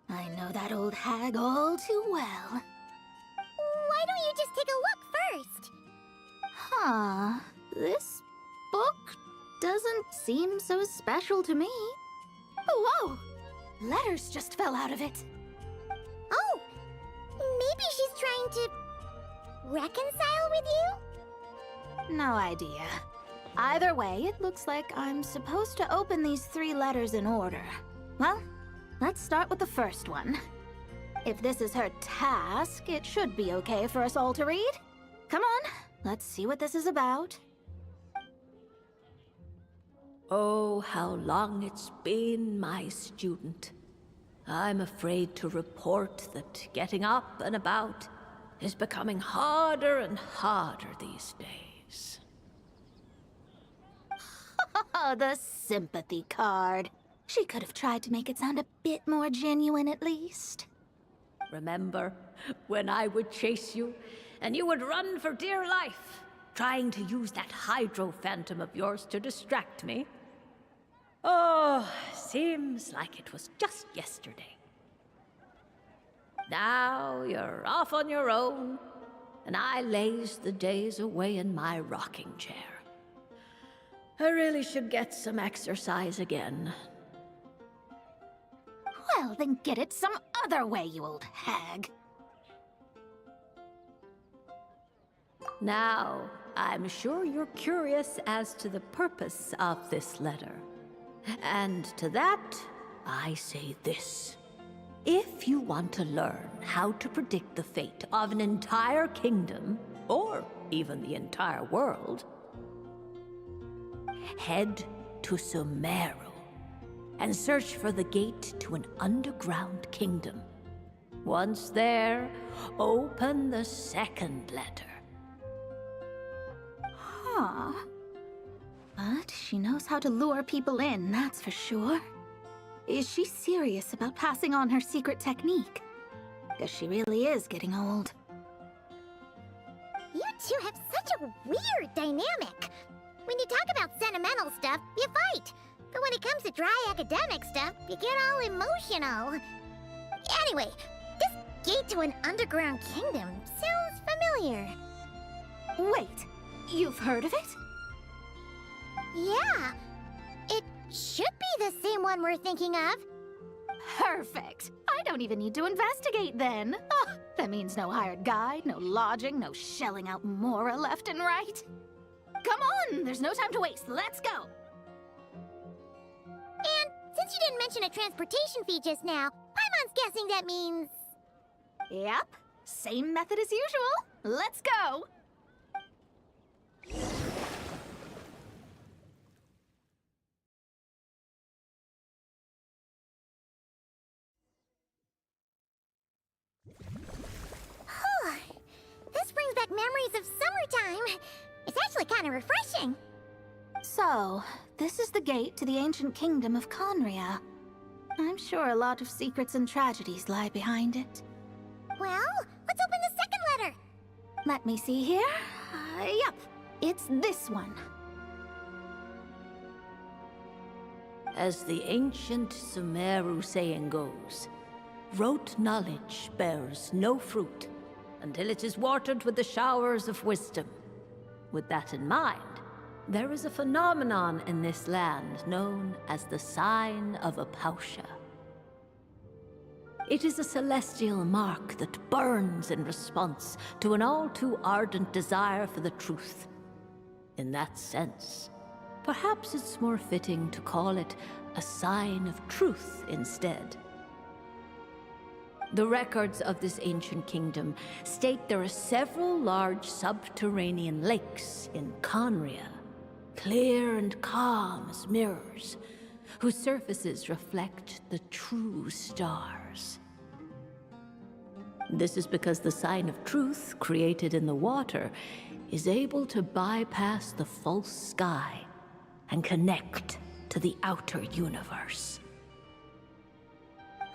I know that old hag all too well. Why don't you just take a look first? Huh. This book doesn't seem so special to me. Oh, whoa! Letters just fell out of it. Oh! Maybe she's trying to reconcile with you? No idea. Either way, it looks like I'm supposed to open these 3 letters in order. Well, let's start with the first one. If this is her task, it should be okay for us all to read. Come on, let's see what this is about. Oh, how long it's been, my student. I'm afraid to report that getting up and about is becoming harder and harder these days. Oh, the sympathy card. She could have tried to make it sound a bit more genuine at least. Remember when I would chase you and you would run for dear life, trying to use that hydro phantom of yours to distract me? Oh, seems like it was just yesterday. Now you're off on your own, and I laze the days away in my rocking chair. I really should get some exercise again. Well, then get it some other way, you old hag. Now, I'm sure you're curious as to the purpose of this letter. And to that, I say this. If you want to learn how to predict the fate of an entire kingdom, or even the entire world, head to Sumeru and search for the gate to an underground kingdom. Once there, open the second letter. Huh. But she knows how to lure people in, that's for sure. Is she serious about passing on her secret technique? Guess she really is getting old. You two have such a weird dynamic. When you talk about sentimental stuff, you fight. But when it comes to dry academic stuff, you get all emotional. Anyway, this gate to an underground kingdom sounds familiar. Wait, you've heard of it? Yeah. It should be the same one we're thinking of. Perfect. I don't even need to investigate then. Oh, that means no hired guide, no lodging, no shelling out Mora left and right. Come on, there's no time to waste. Let's go. And since you didn't mention a transportation fee just now, Paimon's guessing that means... Yep, same method as usual. Let's go. This brings back memories of summertime. It's actually kind of refreshing. So, this is the gate to the ancient kingdom of Conria. I'm sure a lot of secrets and tragedies lie behind it. Well, let's open the second letter. Let me see here. Yep, it's this one. As the ancient Sumeru saying goes, rote knowledge bears no fruit until it is watered with the showers of wisdom. With that in mind, there is a phenomenon in this land known as the Sign of Apausha. It is a celestial mark that burns in response to an all too ardent desire for the truth. In that sense, perhaps it's more fitting to call it a sign of truth instead. The records of this ancient kingdom state there are several large subterranean lakes in Conria, clear and calm as mirrors, whose surfaces reflect the true stars. This is because the sign of truth created in the water is able to bypass the false sky and connect to the outer universe.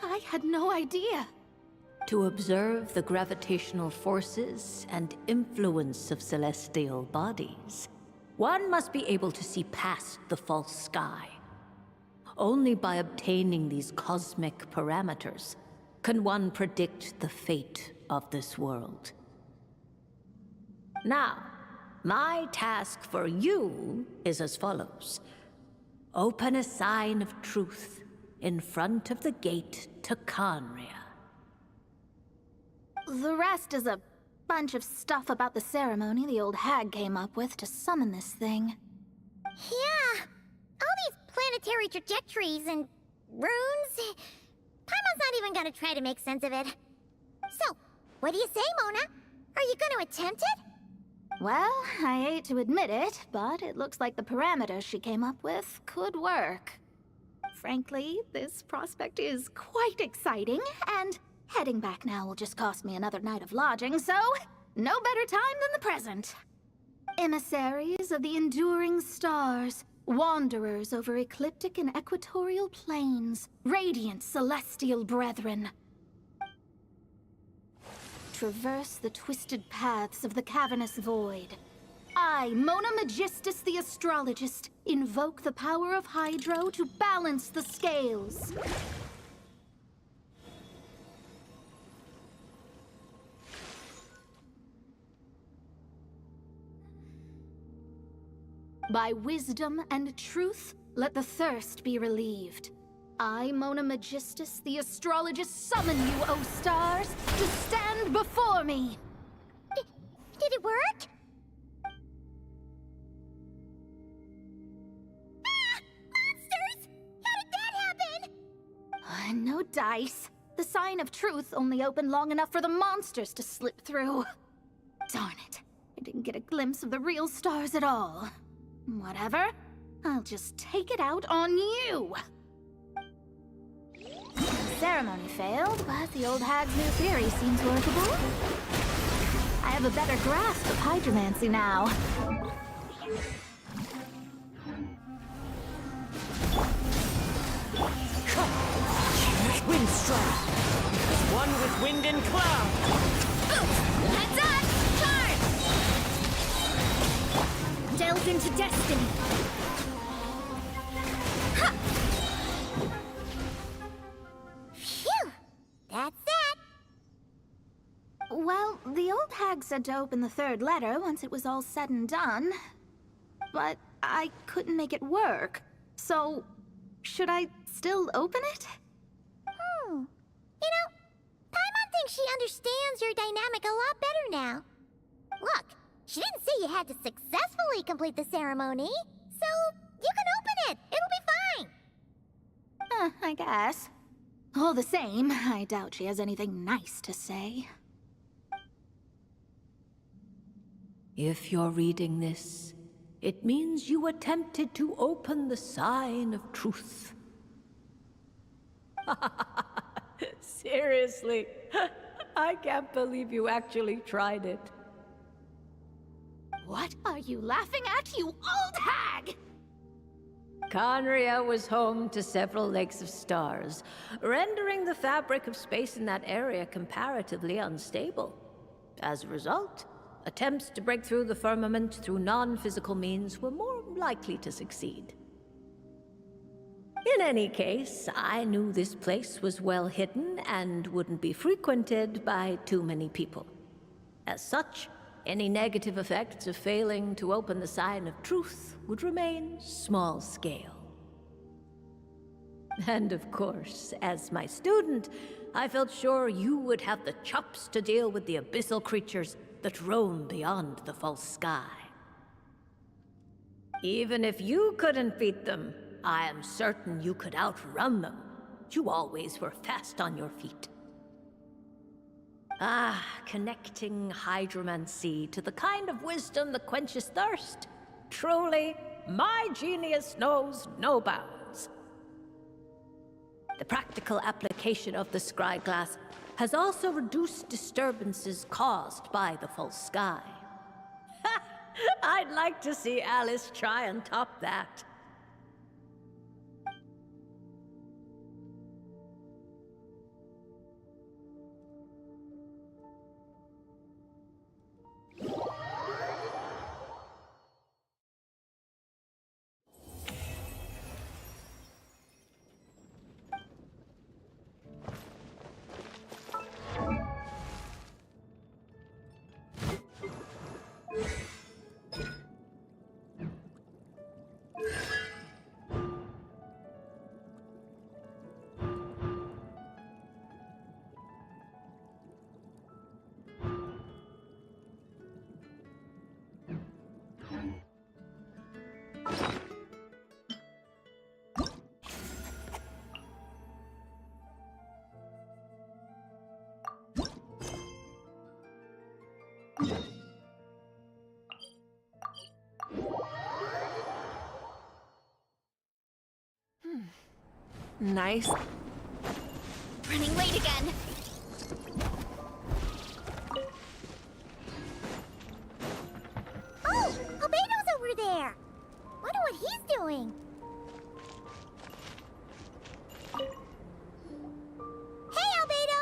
I had no idea. To observe the gravitational forces and influence of celestial bodies, one must be able to see past the false sky. Only by obtaining these cosmic parameters can one predict the fate of this world. Now, my task for you is as follows. Open a sign of truth in front of the gate to Khaenri'ah. The rest is a bunch of stuff about the ceremony the old hag came up with to summon this thing. Yeah, all these planetary trajectories and runes. Paimon's not even gonna try to make sense of it. So, what do you say, Mona? Are you gonna attempt it? Well, I hate to admit it, but it looks like the parameters she came up with could work. Frankly, this prospect is quite exciting, and heading back now will just cost me another night of lodging, so no better time than the present. Emissaries of the enduring stars, wanderers over ecliptic and equatorial planes, radiant celestial brethren. Traverse the twisted paths of the cavernous void. I, Mona Magistus the Astrologist, invoke the power of Hydro to balance the scales. By wisdom and truth, let the thirst be relieved. I, Mona Magistus, the Astrologist, summon you, O stars, to stand before me! Did it work? Ah! Monsters! How did that happen? No dice. The sign of truth only opened long enough for the monsters to slip through. Darn it. I didn't get a glimpse of the real stars at all. Whatever. I'll just take it out on you! The ceremony failed, but the old hag's new theory seems workable. I have a better grasp of hydromancy now. Windstrike! As one with wind and cloud! Heads up! Charge! Delve into destiny! Ha! Phew! That's that! Well, the old hag said to open the third letter once it was all said and done. But I couldn't make it work. So, should I still open it? You know, Paimon thinks she understands your dynamic a lot better now. Look, she didn't say you had to successfully complete the ceremony, so you can open it. It'll be fine. I guess. All the same, I doubt she has anything nice to say. If you're reading this, it means you attempted to open the sign of truth. Seriously, I can't believe you actually tried it. What are you laughing at, you old hag? Khaenri'ah was home to several lakes of stars, rendering the fabric of space in that area comparatively unstable. As a result, attempts to break through the firmament through non-physical means were more likely to succeed. In any case, I knew this place was well hidden and wouldn't be frequented by too many people. As such, any negative effects of failing to open the sign of truth would remain small scale. And of course, as my student, I felt sure you would have the chops to deal with the abyssal creatures that roam beyond the false sky. Even if you couldn't beat them, I am certain you could outrun them. You always were fast on your feet. Ah, connecting hydromancy to the kind of wisdom that quenches thirst. Truly, my genius knows no bounds. The practical application of the scry glass has also reduced disturbances caused by the false sky. I'd like to see Alice try and top that. Nice. Running late again. Oh, Albedo's over there. Wonder what he's doing. Hey, Albedo!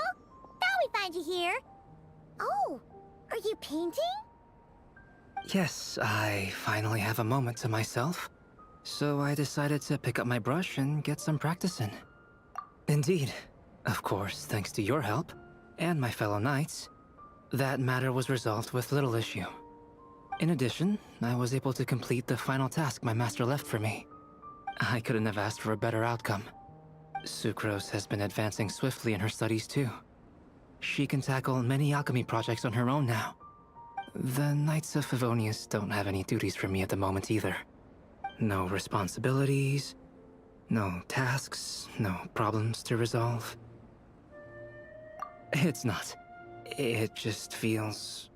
Thought we'd find you here. Oh, are you painting? Yes, I finally have a moment to myself. So I decided to pick up my brush and get some practice in. Indeed. Of course, thanks to your help, and my fellow knights, that matter was resolved with little issue. In addition, I was able to complete the final task my master left for me. I couldn't have asked for a better outcome. Sucrose has been advancing swiftly in her studies too. She can tackle many alchemy projects on her own now. The Knights of Favonius don't have any duties for me at the moment either. No responsibilities, no tasks, no problems to resolve. It's not. It just feels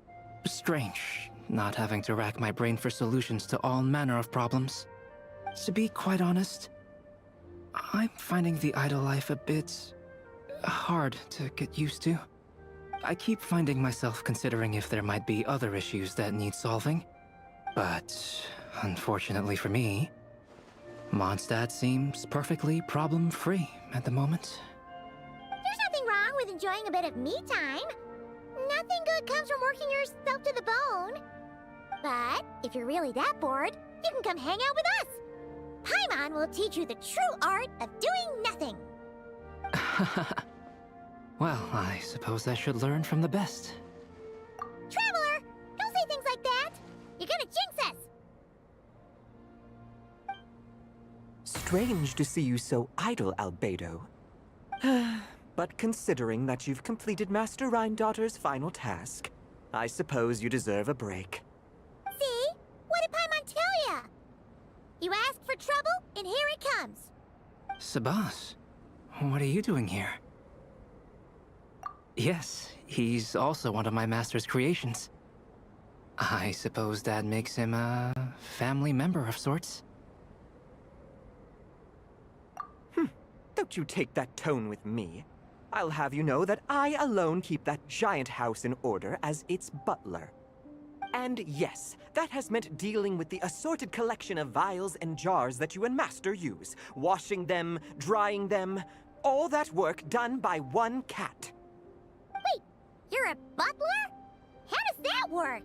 strange, not having to rack my brain for solutions to all manner of problems. To be quite honest, I'm finding the idle life a bit hard to get used to. I keep finding myself considering if there might be other issues that need solving. But unfortunately for me, Mondstadt seems perfectly problem-free at the moment. There's nothing wrong with enjoying a bit of me time. Nothing good comes from working yourself to the bone. But if you're really that bored, you can come hang out with us. Paimon will teach you the true art of doing nothing. Well, I suppose I should learn from the best. Traveler, don't say things like that. You're gonna jinx us. Strange to see you so idle, Albedo. But considering that you've completed Master Rhindaughter's final task, I suppose you deserve a break. See? What did Paimon tell ya? You asked for trouble, and here it comes. Sabas, what are you doing here? Yes, he's also one of my master's creations. I suppose that makes him a family member of sorts. Don't you take that tone with me. I'll have you know that I alone keep that giant house in order as its butler. And yes, that has meant dealing with the assorted collection of vials and jars that you and Master use, washing them, drying them, all that work done by one cat. Wait, you're a butler? How does that work?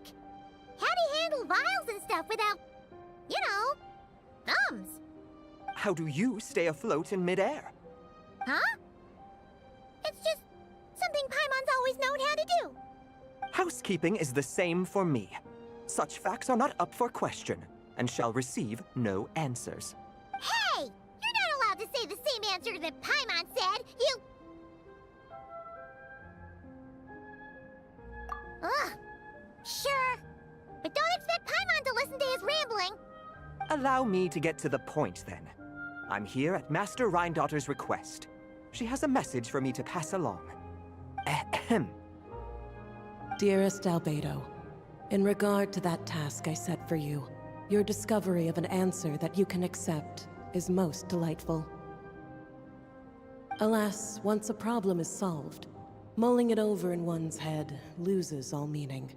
How do you handle vials and stuff without, you know, thumbs? How do you stay afloat in midair? Huh? It's just something Paimon's always known how to do. Housekeeping is the same for me. Such facts are not up for question, and shall receive no answers. Hey! You're not allowed to say the same answer that Paimon said! You... Ugh. Sure. But don't expect Paimon to listen to his rambling. Allow me to get to the point, then. I'm here at Master Rhindaughter's request. She has a message for me to pass along. Ahem. Dearest Albedo, in regard to that task I set for you, your discovery of an answer that you can accept is most delightful. Alas, once a problem is solved, mulling it over in one's head loses all meaning.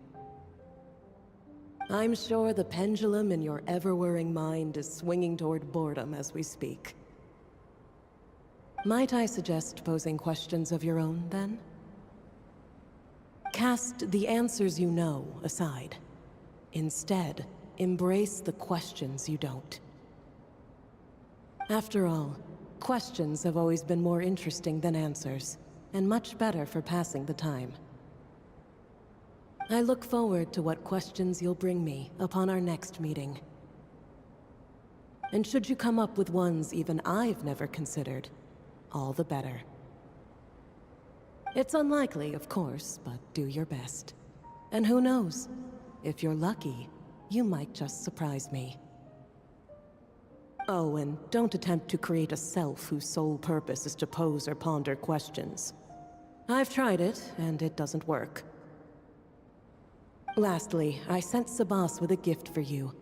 I'm sure the pendulum in your ever-whirring mind is swinging toward boredom as we speak. Might I suggest posing questions of your own, then? Cast the answers you know aside. Instead, embrace the questions you don't. After all, questions have always been more interesting than answers, and much better for passing the time. I look forward to what questions you'll bring me upon our next meeting. And should you come up with ones even I've never considered, all the better. It's unlikely, of course, but do your best. And who knows? If you're lucky, you might just surprise me. Oh, and don't attempt to create a self whose sole purpose is to pose or ponder questions. I've tried it, and it doesn't work. Lastly, I sent Sabas with a gift for you.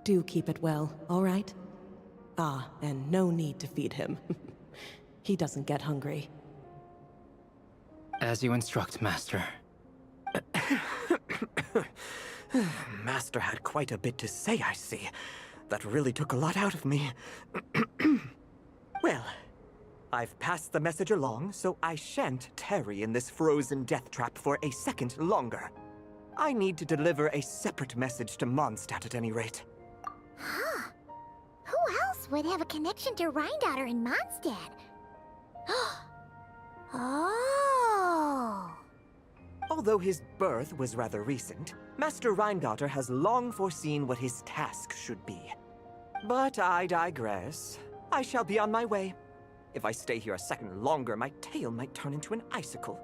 Do keep it well, all right? Ah, and no need to feed him. He doesn't get hungry. As you instruct, Master. Master had quite a bit to say, I see. That really took a lot out of me. Well, I've passed the message along, so I shan't tarry in this frozen death trap for a second longer. I need to deliver a separate message to Mondstadt at any rate. Huh. Who else would have a connection to Rhindaughter in Mondstadt? Oh! Although his birth was rather recent, Master Rhindaughter has long foreseen what his task should be. But I digress. I shall be on my way. If I stay here a second longer, my tail might turn into an icicle.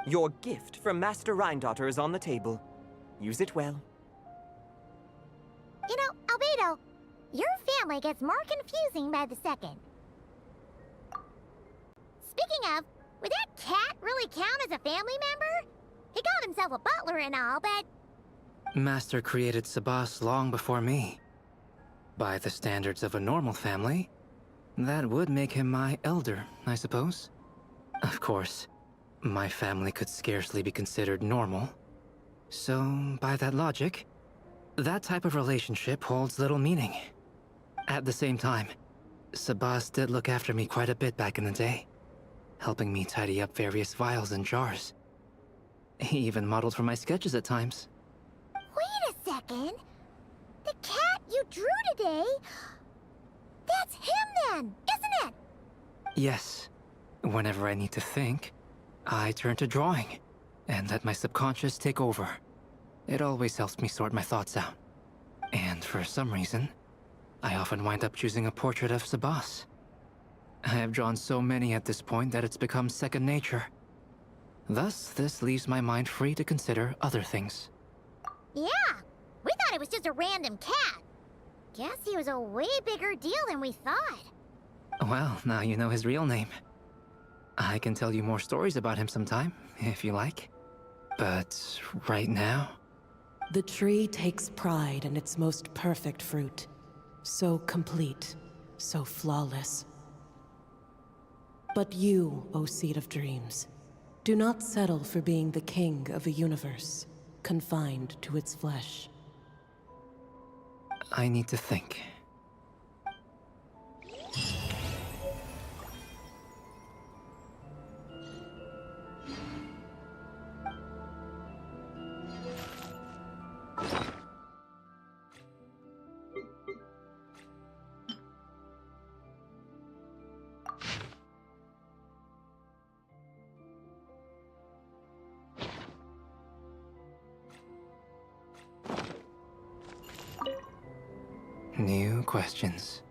Your gift from Master Rhindaughter is on the table. Use it well. You know, Albedo, your family gets more confusing by the second. Speaking of, would that cat really count as a family member? He got himself a butler and all, but... Master created Sabas long before me. By the standards of a normal family, that would make him my elder, I suppose. Of course, my family could scarcely be considered normal. So, by that logic, that type of relationship holds little meaning. At the same time, Sabas did look after me quite a bit back in the day, helping me tidy up various vials and jars. He even modeled for my sketches at times. Wait a second. The cat you drew today... That's him then, isn't it? Yes. Whenever I need to think, I turn to drawing, and let my subconscious take over. It always helps me sort my thoughts out. And for some reason, I often wind up choosing a portrait of Sabas. I have drawn so many at this point that it's become second nature. Thus, this leaves my mind free to consider other things. Yeah, we thought it was just a random cat. Guess he was a way bigger deal than we thought. Well, now you know his real name. I can tell you more stories about him sometime, if you like. But right now... The tree takes pride in its most perfect fruit. So complete, so flawless. But you, O Seed of Dreams, do not settle for being the king of a universe, confined to its flesh. I need to think. New questions.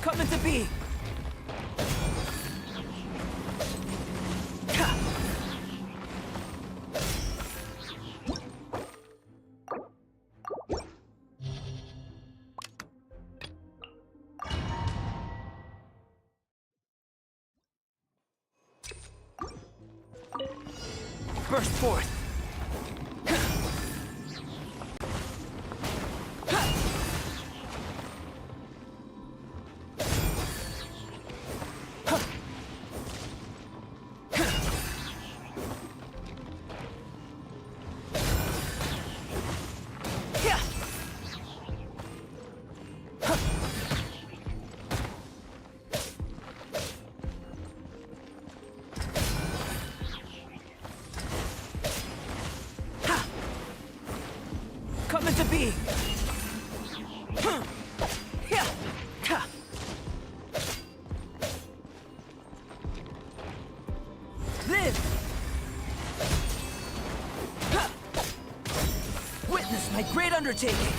Coming to be! Burst forth! Come into being! Live! Witness my great undertaking!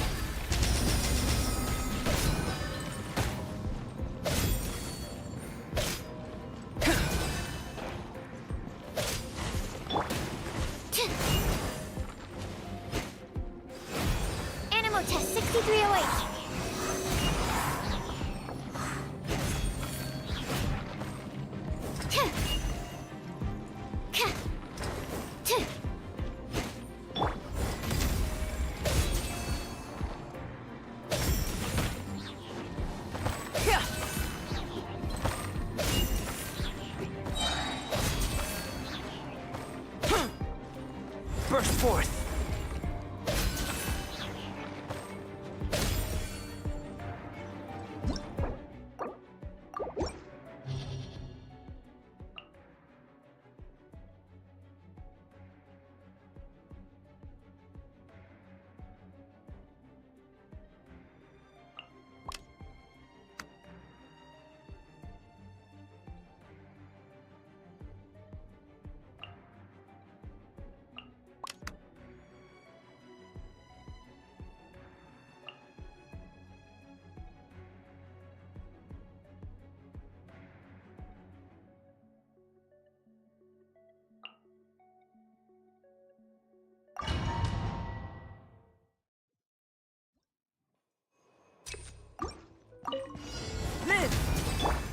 Animal test 6308. Burst forth!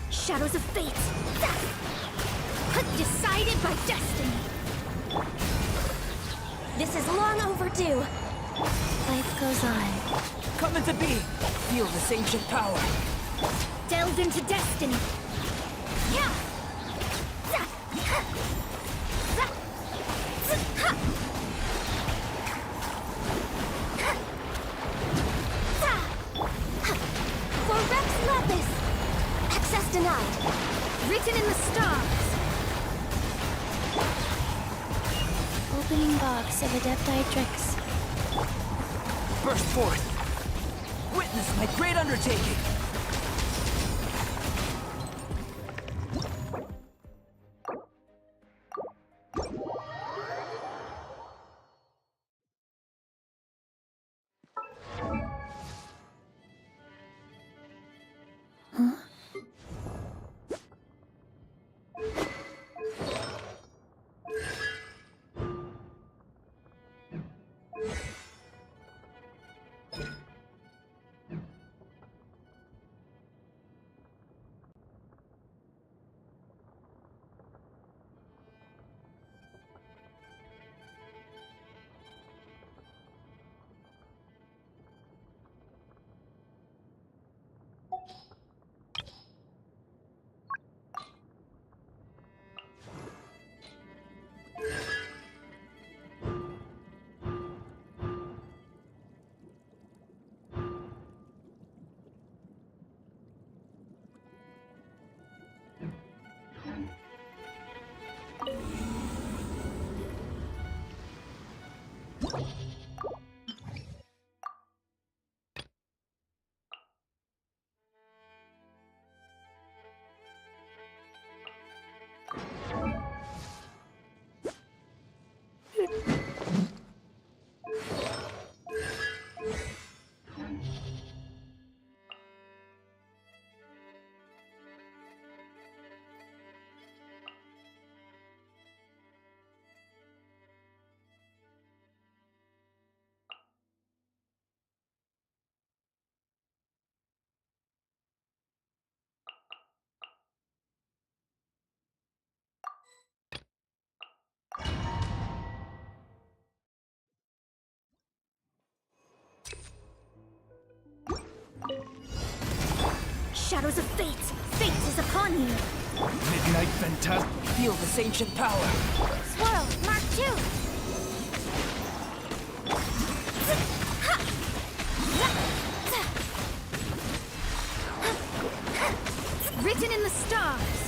Shadows of fate! Decided by destiny! This is long overdue! Life goes on. Come into being! Feel this ancient power! Delve into destiny! For Rex Lapis! Access denied. Written in the stars. Opening box of Adepti tricks. Burst forth! Witness my great undertaking! Shadows of fate! Fate is upon you! Midnight Phantasm! Feel this ancient power! Swirl, Mark 2! Written in the stars!